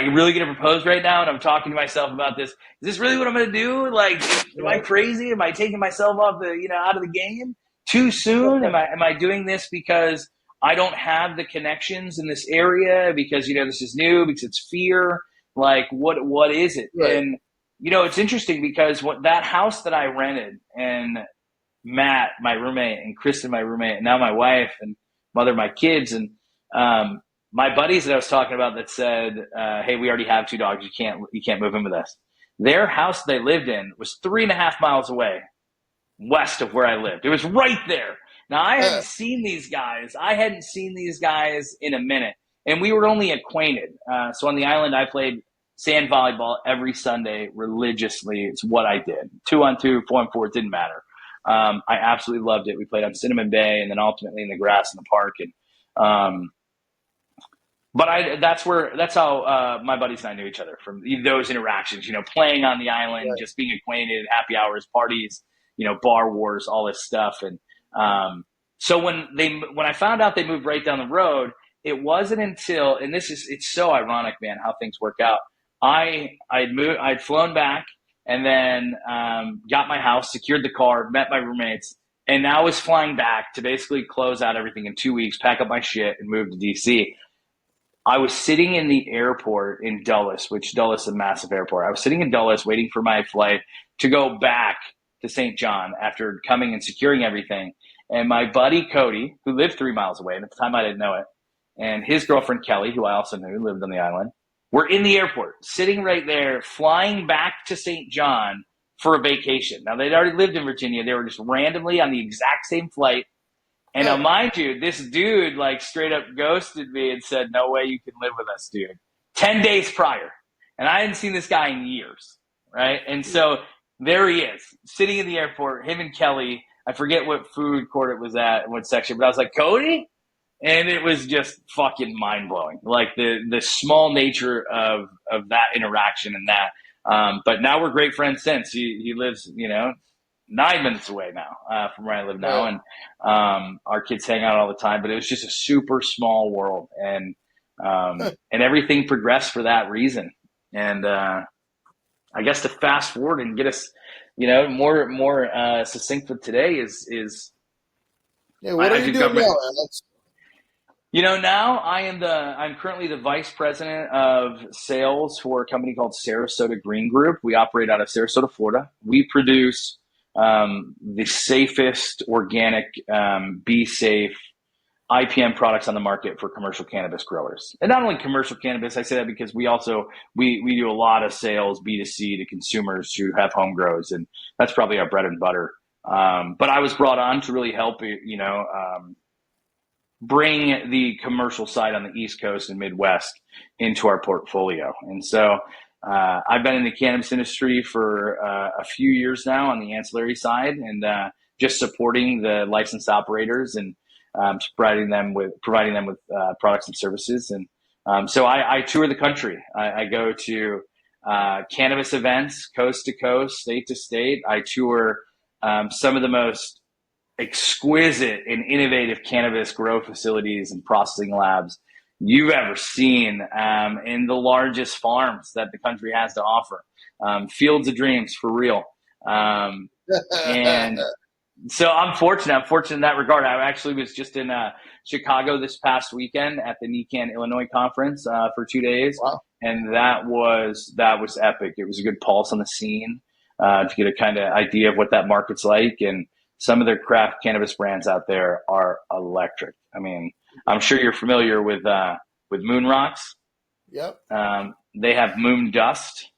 really going to propose right now? And I'm talking to myself about this. Is this really what I'm going to do? Like, am I crazy? Am I taking myself off out of the game too soon? Am I doing this because I don't have the connections in this area, because, you know, this is new, because it's fear? Like, what is it? Right. And, you know, it's interesting because that house that I rented, and Matt, my roommate, and Kristen, my roommate, and now my wife and mother of my kids. And my buddies that I was talking about that said, "Hey, we already have 2 dogs. You can't move in with us." Their house they lived in was 3.5 miles away west of where I lived. It was right there. Now I hadn't seen these guys. I hadn't seen these guys in a minute, and we were only acquainted. So on the island, I played sand volleyball every Sunday religiously. It's what I did. 2-on-2, 4-on-4, it didn't matter. I absolutely loved it. We played on Cinnamon Bay and then ultimately in the grass in the park. And that's how my buddies and I knew each other, from those interactions, playing on the island, Right. just being acquainted, happy hours, parties, bar wars, all this stuff. And so when I found out they moved right down the road, it wasn't until, and it's so ironic, man, how things work out. I'd flown back and then got my house, secured the car, met my roommates, and now was flying back to basically close out everything in 2 weeks, pack up my shit, and move to DC. I was sitting in the airport in Dulles, which Dulles is a massive airport. I was sitting in Dulles waiting for my flight to go back to St. John after coming and securing everything. And my buddy Cody, who lived 3 miles away, and at the time I didn't know it, and his girlfriend Kelly, who I also knew, lived on the island, were in the airport, sitting right there, flying back to St. John for a vacation. Now, they'd already lived in Virginia. They were just randomly on the exact same flight. And now, mind you, this dude like straight up ghosted me and said, "No way you can live with us, dude." 10 days prior. And I hadn't seen this guy in years, right? And so there he is, sitting in the airport, him and Kelly. I forget what food court it was at, what section, but I was like, "Cody?" And it was just fucking mind-blowing, like the small nature of that interaction and that. But now we're great friends since. He lives, 9 minutes away now from where I live now, and our kids hang out all the time. But it was just a super small world, and everything progressed for that reason. And I guess to fast forward and get us, more succinct with today is what are you doing now, Alex? Now I'm currently the vice president of sales for a company called Sarasota Green Group. We operate out of Sarasota, Florida. We produce the safest organic, be safe IPM products on the market for commercial cannabis growers. And not only commercial cannabis, I say that because we do a lot of sales B2C to consumers who have home grows, and that's probably our bread and butter. But I was brought on to really help, bring the commercial side on the East Coast and Midwest into our portfolio. And so I've been in the cannabis industry for a few years now on the ancillary side, and just supporting the licensed operators and providing them with products and services. And so I tour the country. I go to cannabis events, coast to coast, state to state. I tour some of the most exquisite and innovative cannabis grow facilities and processing labs you've ever seen, in the largest farms that the country has to offer. Fields of dreams, for real. And so I'm fortunate in that regard. I actually was just in Chicago this past weekend at the NECANN Illinois conference for 2 days. Wow. And that was epic. It was a good pulse on the scene to get a kind of idea of what that market's like. And some of their craft cannabis brands out there are electric. I mean, I'm sure you're familiar with Moon Rocks. Yep. They have Moon Dust.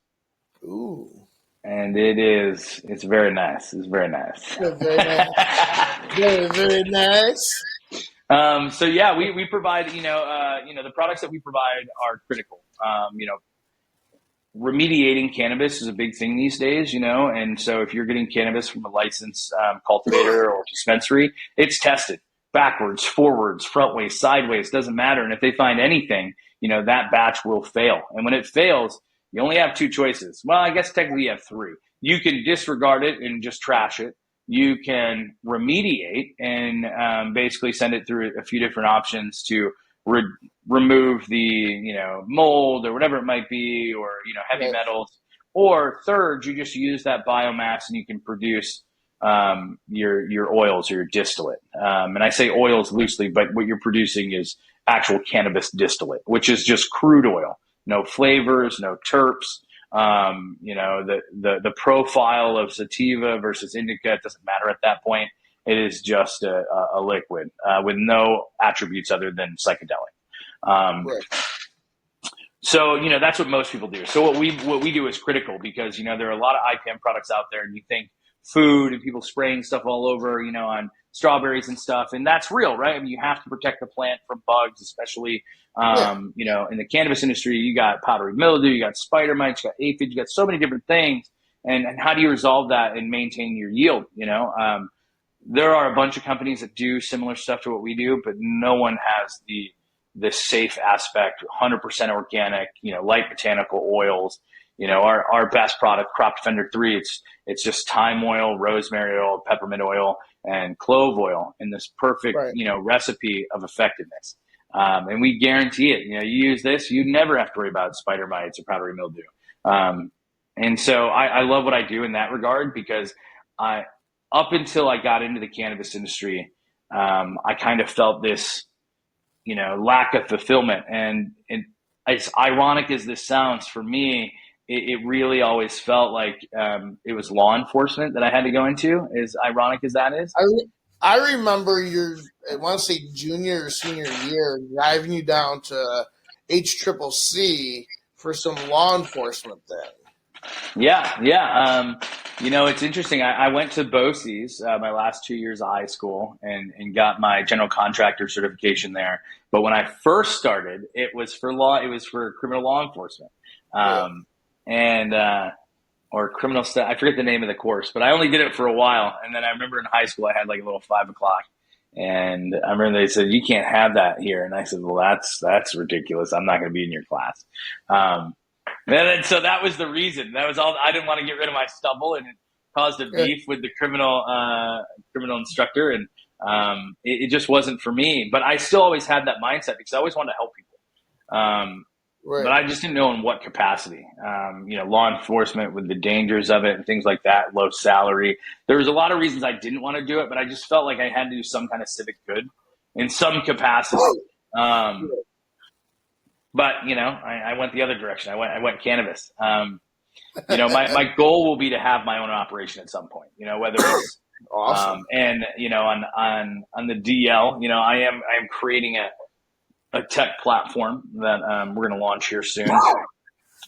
Ooh. And it's very nice. It's very nice. Very nice. Very, very nice. So yeah, we provide, the products that we provide are critical. Remediating cannabis is a big thing these days, and so if you're getting cannabis from a licensed cultivator or dispensary, it's tested backwards, forwards, frontways, sideways, doesn't matter. And if they find anything, that batch will fail. And when it fails, you only have 2 choices. Well, I guess technically you have 3. You can disregard it and just trash it. You can remediate and basically send it through a few different options to remove the mold or whatever it might be, or heavy metals. Or third, you just use that biomass and you can produce your oils or your distillate. And I say oils loosely, but what you're producing is actual cannabis distillate, which is just crude oil. No flavors, no terps, The profile of sativa versus indica, it doesn't matter at that point. It is just a liquid with no attributes other than psychedelic. Right. So, that's what most people do. So what we do is critical because, there are a lot of IPM products out there, and you think food and people spraying stuff all over, on strawberries and stuff. And that's real, right? I mean, you have to protect the plant from bugs, especially, in the cannabis industry. You got powdery mildew, you got spider mites, you got aphids, you got so many different things. And how do you resolve that and maintain your yield? There are a bunch of companies that do similar stuff to what we do, but no one has the safe aspect, 100% organic, light botanical oils. Our best product, Crop Defender 3, it's just thyme oil, rosemary oil, peppermint oil, and clove oil in this perfect, Right. Recipe of effectiveness. And we guarantee it. You use this, you never have to worry about spider mites or powdery mildew. And so I love what I do in that regard because up until I got into the cannabis industry, I kind of felt this, lack of fulfillment. And as ironic as this sounds, for me, it really always felt like it was law enforcement that I had to go into, as ironic as that is. I remember I want to say junior or senior year, driving you down to HCCC for some law enforcement thing. Yeah. It's interesting. I went to BOCES my last 2 years of high school and got my general contractor certification there. But when I first started, it was for criminal law enforcement. Or criminal stuff. I forget the name of the course, but I only did it for a while. And then I remember in high school, I had like a little 5 o'clock. And I remember they said, you can't have that here. And I said, well, that's ridiculous. I'm not going to be in your class. And then, so that was the reason. That was all. I didn't want to get rid of my stubble, and it caused a beef with the criminal instructor, and it just wasn't for me. But I still always had that mindset because I always wanted to help people. Right. But I just didn't know in what capacity. Law enforcement with the dangers of it and things like that, low salary. There was a lot of reasons I didn't want to do it, but I just felt like I had to do some kind of civic good in some capacity. But I went the other direction. I went cannabis. My goal will be to have my own operation at some point. Whether it's awesome. And on the DL, I am creating a tech platform that we're going to launch here soon.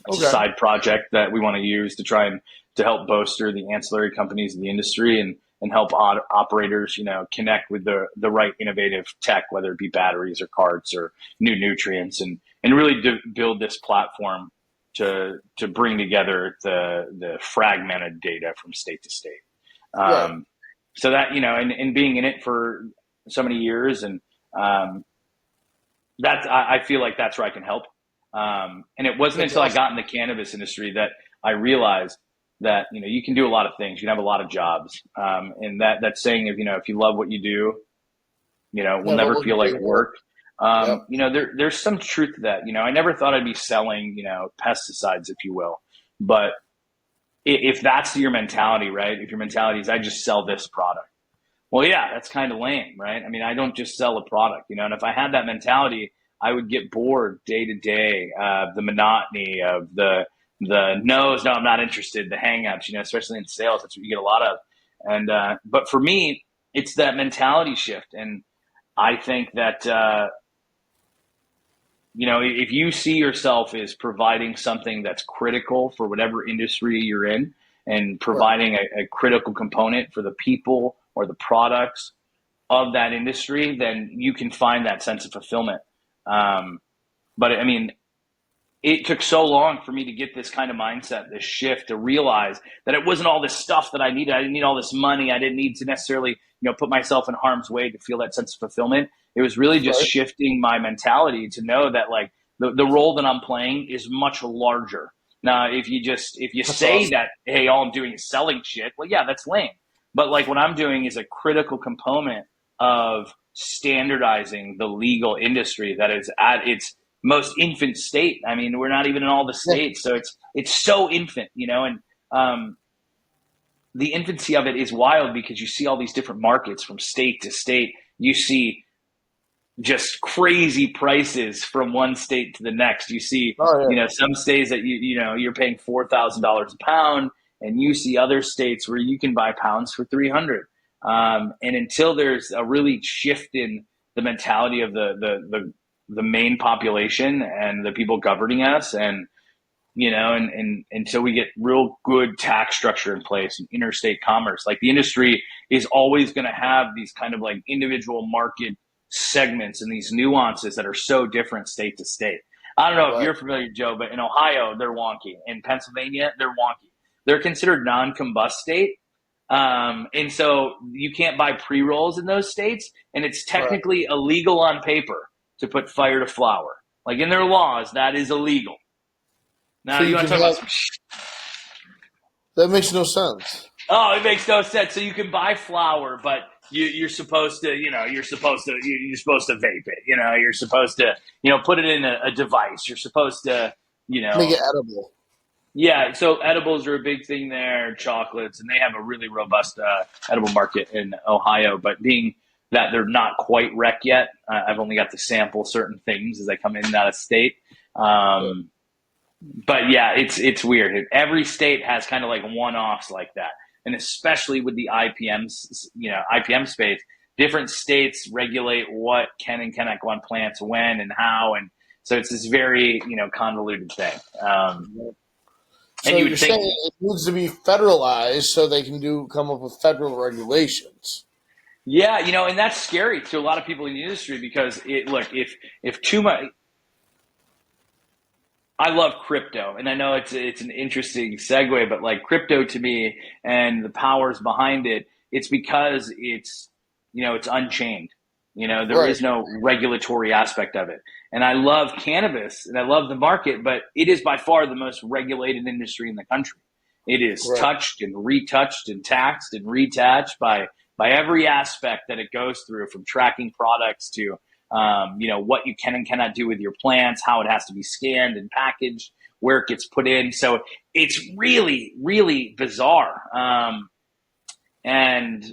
It's a side project that we want to use to try and to help bolster the ancillary companies in the industry and help operators, connect with the right innovative tech, whether it be batteries or carts or new nutrients, and really build this platform to bring together the fragmented data from state to state. So that, and being in it for so many years, and I feel like that's where I can help. And it wasn't until I got in the cannabis industry that I realized that, you can do a lot of things. You can have a lot of jobs. And that saying of, if you love what you do, will never feel like work. There's some truth to that. I never thought I'd be selling, pesticides, if you will. But if that's your mentality, right? If your mentality is I just sell this product. Well, yeah, that's kind of lame, right? I mean, I don't just sell a product, and if I had that mentality, I would get bored day to day, the monotony of the no, I'm not interested, the hangouts, especially in sales, that's what you get a lot of. And, but for me, it's that mentality shift. And I think that, if you see yourself as providing something that's critical for whatever industry you're in and providing a critical component for the people or the products of that industry, then you can find that sense of fulfillment. But I mean, it took so long for me to get this kind of mindset, this shift, to realize that it wasn't all this stuff that I needed. I didn't need all this money. I didn't need to necessarily, put myself in harm's way to feel that sense of fulfillment. It was really just shifting my mentality to know that like the role that I'm playing is much larger. Now, if you say awesome. That, hey, all I'm doing is selling shit, well, yeah, that's lame. But like what I'm doing is a critical component of standardizing the legal industry that is at its most infant state. I mean, we're not even in all the states, so it's so infant, and the infancy of it is wild because you see all these different markets from state to state. You see just crazy prices from one state to the next. You see, Oh yeah. some states that you're paying $4,000 a pound, and you see other states where you can buy pounds for 300. And until there's a really shift in the mentality of the main population and the people governing us, and and until we get real good tax structure in place and interstate commerce, like the industry is always going to have these kind of like individual market segments and these nuances that are so different state to state. I don't know if Right. you're familiar, Joe, but in Ohio, they're wonky. In Pennsylvania, they're wonky. They're considered non-combust state. And so you can't buy pre-rolls in those states, and it's Right. technically illegal on paper to put fire to flour. Like in their laws, that is illegal. Now So you you want can to talk about have some that makes no sense. Oh, it makes no sense. So you can buy flour, but you're supposed to, you're supposed to vape it. You're supposed to, put it in a device. You're supposed to, you Make know, it edible. yeah. So edibles are a big thing there, chocolates, and they have a really robust edible market in Ohio. But being that they're not quite rec yet, I've only got to sample certain things as I come in and out of state. Yeah. Um, but yeah, it's weird. Every state has kind of like one-offs like that, and especially with the IPM space, different states regulate what can and cannot go on plants when and how, and so it's this very convoluted thing. And So you would you're think, saying it needs to be federalized so they can come up with federal regulations. yeah, and that's scary to a lot of people in the industry because if too much. I love crypto, and I know it's an interesting segue, but like crypto to me and the powers behind it, it's because it's unchained. There Right. is no regulatory aspect of it, and I love cannabis and I love the market, but it is by far the most regulated industry in the country. It is Right. touched and retouched and taxed and retouched by every aspect that it goes through, from tracking products to what you can and cannot do with your plants, how it has to be scanned and packaged, where it gets put in. So it's really, really bizarre. And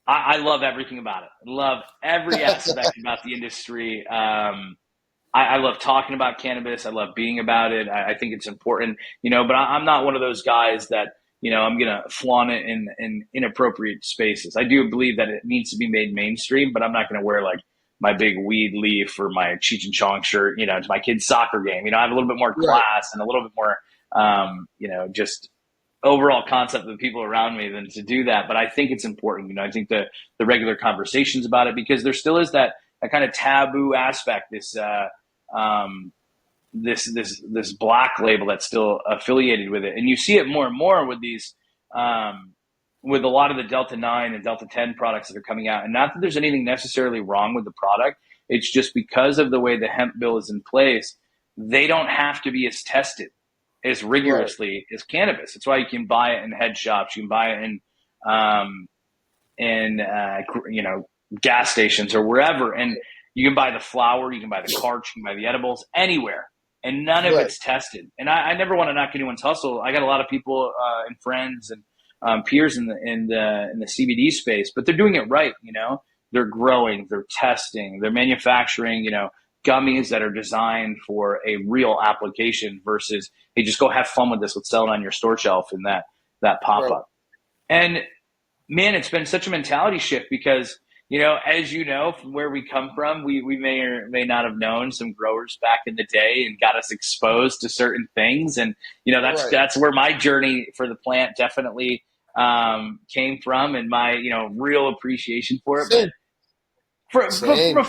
I love everything about it. I love every aspect about the industry. I love talking about cannabis. I love being about it. I think it's important, but I'm not one of those guys that, I'm going to flaunt it in inappropriate spaces. I do believe that it needs to be made mainstream, but I'm not going to wear like my big weed leaf or my Cheech and Chong shirt, to my kid's soccer game. I have a little bit more Right. class and a little bit more, just overall concept of the people around me than to do that. But I think it's important. I think the regular conversations about it, because there still is that kind of taboo aspect, this black label that's still affiliated with it. And you see it more and more with these, with a lot of the Delta 9 and Delta 10 products that are coming out. And not that there's anything necessarily wrong with the product. It's just because of the way the hemp bill is in place, they don't have to be as tested as Right. rigorously as cannabis. That's why you can buy it in head shops. You can buy it in gas stations or wherever. And you can buy the flour, you can buy the carts, you can buy the edibles anywhere, and none of Right. it's tested. And I never want to knock anyone's hustle. I got a lot of people and friends and peers in the CBD space, but they're doing it right. They're growing, they're testing, they're manufacturing. Gummies that are designed for a real application versus, hey, just go have fun with this. Let's sell it on your store shelf in that pop Right. up. And man, it's been such a mentality shift because, as you know, from where we come from, we may or may not have known some growers back in the day and got us exposed to certain things. And, Right. that's where my journey for the plant definitely came from, and my, real appreciation for it. But Same. for, Same.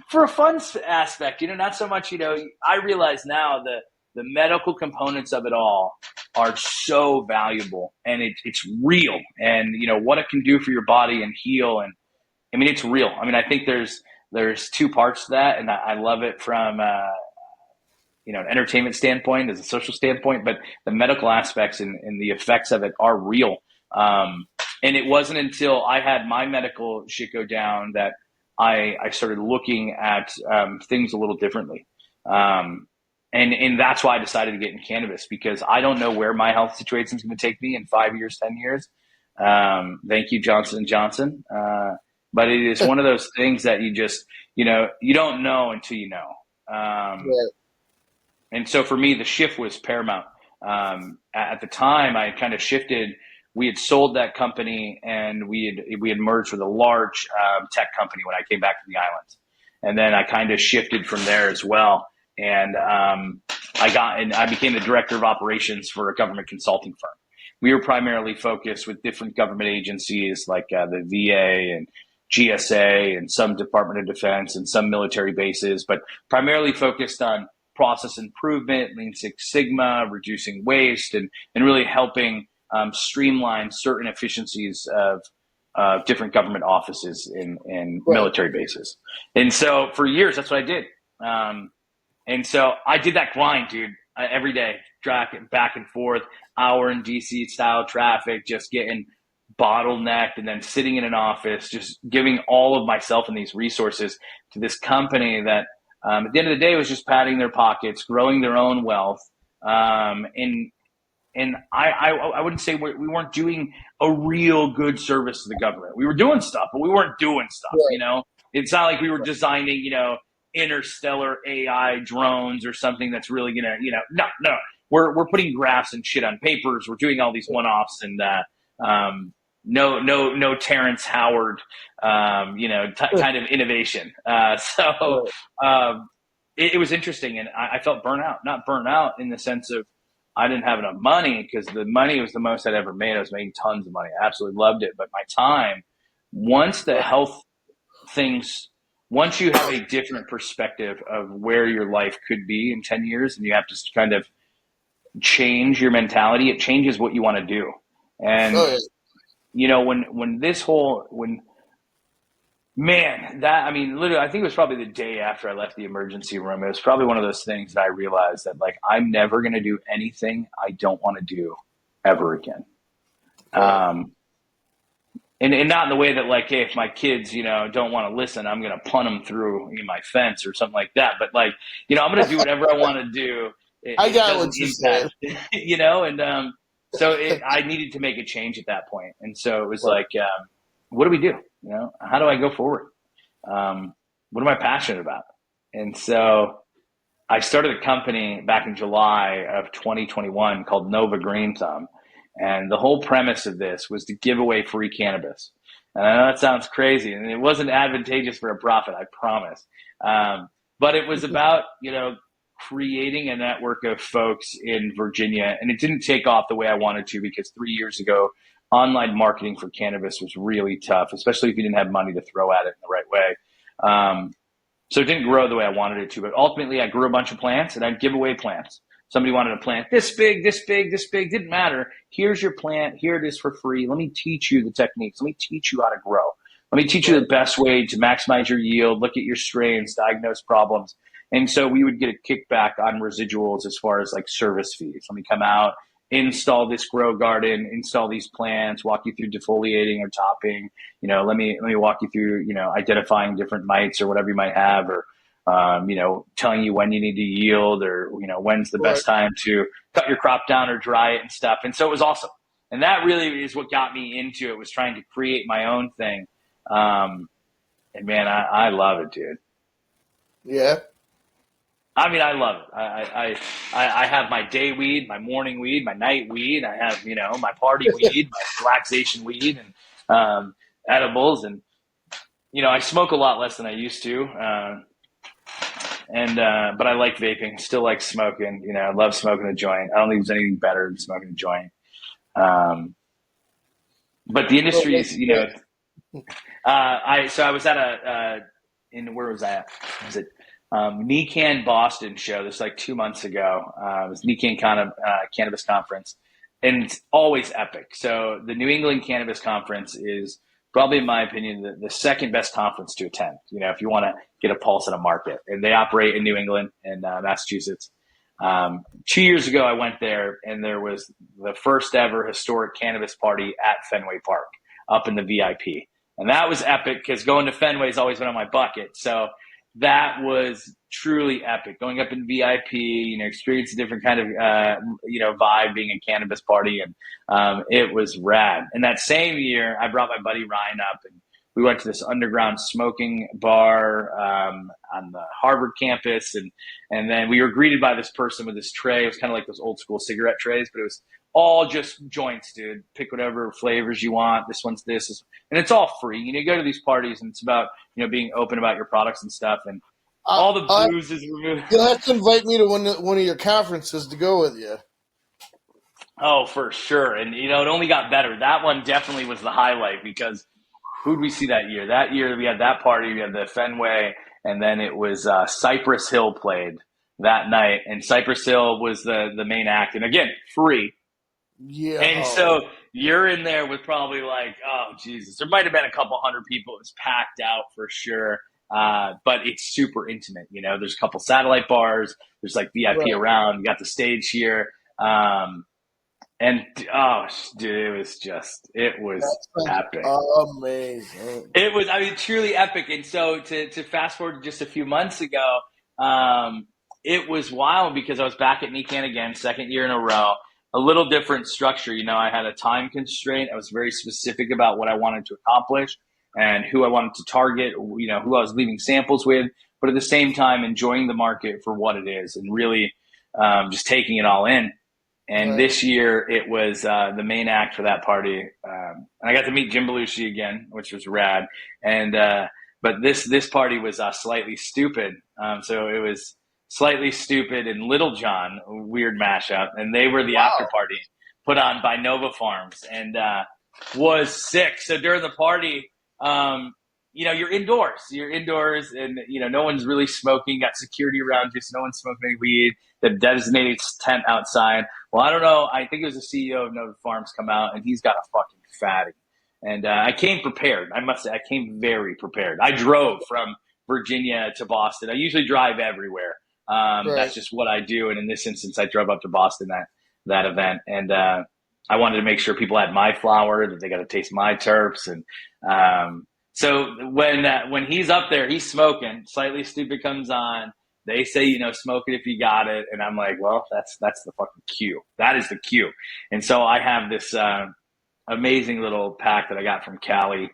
for a fun aspect, not so much, I realize now that the medical components of it all are so valuable, and it's real, and what it can do for your body and heal. And I mean, it's real. I mean, I think there's two parts to that, and I love it from an entertainment standpoint, as a social standpoint, but the medical aspects and the effects of it are real. And it wasn't until I had my medical shit go down that I started looking at things a little differently. And that's why I decided to get in cannabis, because I don't know where my health situation is going to take me in 5 years, 10 years. Thank you, Johnson & Johnson. but it is one of those things that you just, you don't know until you know. Right. And so for me, the shift was paramount. At the time, I kind of shifted. We had sold that company, and we had merged with a large tech company when I came back to the islands, and then I kind of shifted from there as well. And I became the director of operations for a government consulting firm. We were primarily focused with different government agencies like the VA and GSA and some Department of Defense and some military bases, but primarily focused on process improvement, Lean Six Sigma, reducing waste, and really helping streamline certain efficiencies of different government offices and Right. military bases. And so for years, that's what I did. And so I did that grind, dude, every day, driving back and forth, hour in DC style traffic, just getting bottlenecked, and then sitting in an office, just giving all of myself and these resources to this company that at the end of the day was just padding their pockets, growing their own wealth. And I wouldn't say we weren't doing a real good service to the government. We were doing stuff, but we weren't doing stuff, Right. It's not like we were designing, interstellar AI drones or something that's really gonna, no. We're putting graphs and shit on papers. We're doing all these one-offs, and no Terrence Howard, kind of innovation. So it was interesting, and I felt burnt out. Not burnt out in the sense of I didn't have enough money, because the money was the most I'd ever made. I was making tons of money. I absolutely loved it. But my time, once the health things, once you have a different perspective of where your life could be in 10 years, and you have to kind of change your mentality, it changes what you want to do. And, literally, I think it was probably the day after I left the emergency room. It was probably one of those things that I realized that, like, I'm never going to do anything I don't want to do ever again. And not in the way that, like, hey, if my kids, don't want to listen, I'm going to punt them through my fence or something like that. But, like, I'm going to do whatever I want to do. I got doesn't what you're saying. And so I needed to make a change at that point. And so it was like, what do we do? How do I go forward? What am I passionate about? And so I started a company back in July of 2021 called Nova Green Thumb. And the whole premise of this was to give away free cannabis. And I know that sounds crazy, and it wasn't advantageous for a profit, I promise. But it was about, creating a network of folks in Virginia. And it didn't take off the way I wanted to, because 3 years ago, online marketing for cannabis was really tough, especially if you didn't have money to throw at it in the right way. So it didn't grow the way I wanted it to. But ultimately, I grew a bunch of plants, and I'd give away plants. Somebody wanted a plant this big, this big, this big, didn't matter. Here's your plant. Here it is for free. Let me teach you the techniques. Let me teach you how to grow. Let me teach you the best way to maximize your yield, look at your strains, diagnose problems. And so we would get a kickback on residuals as far as, like, service fees. Let me come out, install this grow garden, install these plants, walk you through defoliating or topping. Let me walk you through, identifying different mites or whatever you might have, or telling you when you need to yield, or, when's the best time to cut your crop down or dry it and stuff. And so it was awesome. And that really is what got me into it, was trying to create my own thing. And man, I love it, dude. Yeah. I love it. I have my day weed, my morning weed, my night weed. I have, my party weed, my relaxation weed, and edibles. And, I smoke a lot less than I used to. But I like vaping, still like smoking. I love smoking a joint. I don't think there's anything better than smoking a joint. But the industry is, I was at where was I at? Was it NECAN Boston show? This was like 2 months ago. It was NECAN Cannabis Conference, and it's always epic. So the New England Cannabis Conference is probably, in my opinion, the second best conference to attend, if you want to get a pulse in a market. And they operate in New England and Massachusetts. 2 years ago, I went there, and there was the first ever historic cannabis party at Fenway Park up in the VIP. And that was epic, because going to Fenway has always been on my bucket. So that was truly epic. Going up in VIP, experience a different kind of, vibe, being a cannabis party. And it was rad. And that same year, I brought my buddy Ryan up, and we went to this underground smoking bar on the Harvard campus, and then we were greeted by this person with this tray. It was kind of like those old school cigarette trays, but it was all just joints, dude. Pick whatever flavors you want. This one's this, and it's all free. You go to these parties, and it's about being open about your products and stuff, and all the booze is removed. You'll have to invite me to one of your conferences to go with you. Oh, for sure. And, it only got better. That one definitely was the highlight because who'd we see that year? That year we had that party, we had the Fenway, and then it was Cypress Hill played that night. And Cypress Hill was the main act. And again, free. Yeah. And so you're in there with probably oh, Jesus. There might have been a couple hundred people. It was packed out for sure. But it's super intimate. There's a couple satellite bars. There's VIP around. You got the stage here. And oh, dude, it was epic. Amazing. It was, truly epic. And so to fast forward just a few months ago, it was wild because I was back at NECANN again, second year in a row. A little different structure. I had a time constraint. I was very specific about what I wanted to accomplish and who I wanted to target, who I was leaving samples with, but at the same time enjoying the market for what it is and really just taking it all in. And this year it was the main act for that party. And I got to meet Jim Belushi again, which was rad. And but this party was Slightly Stupid. So it was Slightly Stupid and Little John, a weird mashup. And they were the after party put on by Nova Farms and was sick. So during the party, you're indoors. You're indoors and, no one's really smoking. Got security around you, so no one's smoking any weed. The designated tent outside. Well, I don't know. I think it was the CEO of Nova Farms come out, and he's got a fucking fatty. And I came prepared. I must say, I came very prepared. I drove from Virginia to Boston. I usually drive everywhere. That's just what I do. And in this instance, I drove up to Boston that event. And I wanted to make sure people had my flower, that they got to taste my terps. And so when he's up there, he's smoking. Slightly Stupid comes on. They say, smoke it if you got it. And I'm like, well, that's the fucking cue. That is the cue. And so I have this amazing little pack that I got from Cali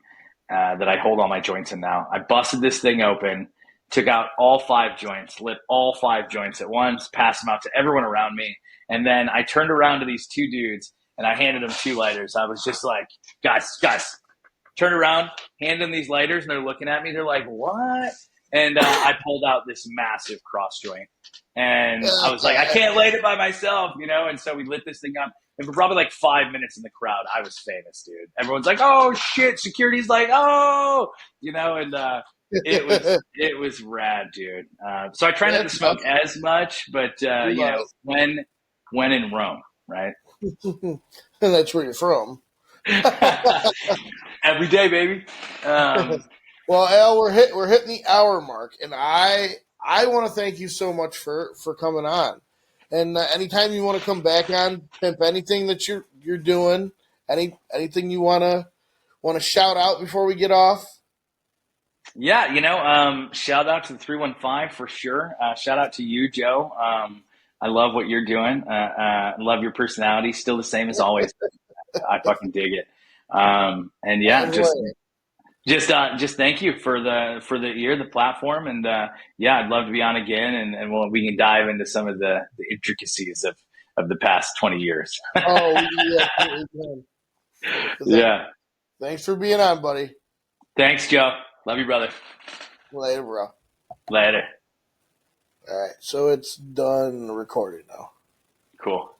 that I hold all my joints in now. I busted this thing open, took out all 5 joints, lit all 5 joints at once, passed them out to everyone around me. And then I turned around to these 2 dudes and I handed them 2 lighters. I was just like, guys, turn around, hand them these lighters. And they're looking at me. They're like, what? And I pulled out this massive cross joint. And I was like, I can't light it by myself, And so we lit this thing up. And for probably 5 minutes in the crowd, I was famous, dude. Everyone's like, oh, shit. Security's like, oh, And it was rad, dude. So I try not to smoke as much, but, when in Rome, right? And that's where you're from. Every day, baby. Well, Al, we're hitting the hour mark, and I want to thank you so much for coming on. And anytime you want to come back on, pimp anything that you're doing, anything you want to shout out before we get off. Yeah, shout out to the 315 for sure. Shout out to you, Joe. I love what you're doing. Love your personality. Still the same as always. I fucking dig it. And yeah, just thank you for the platform, and I'd love to be on again, and we can dive into some of the intricacies of the past 20 years. Oh yeah. Thanks for being on, buddy. Thanks, Joe. Love you, brother. Later, bro. Later. All right, so it's done recorded now. Cool.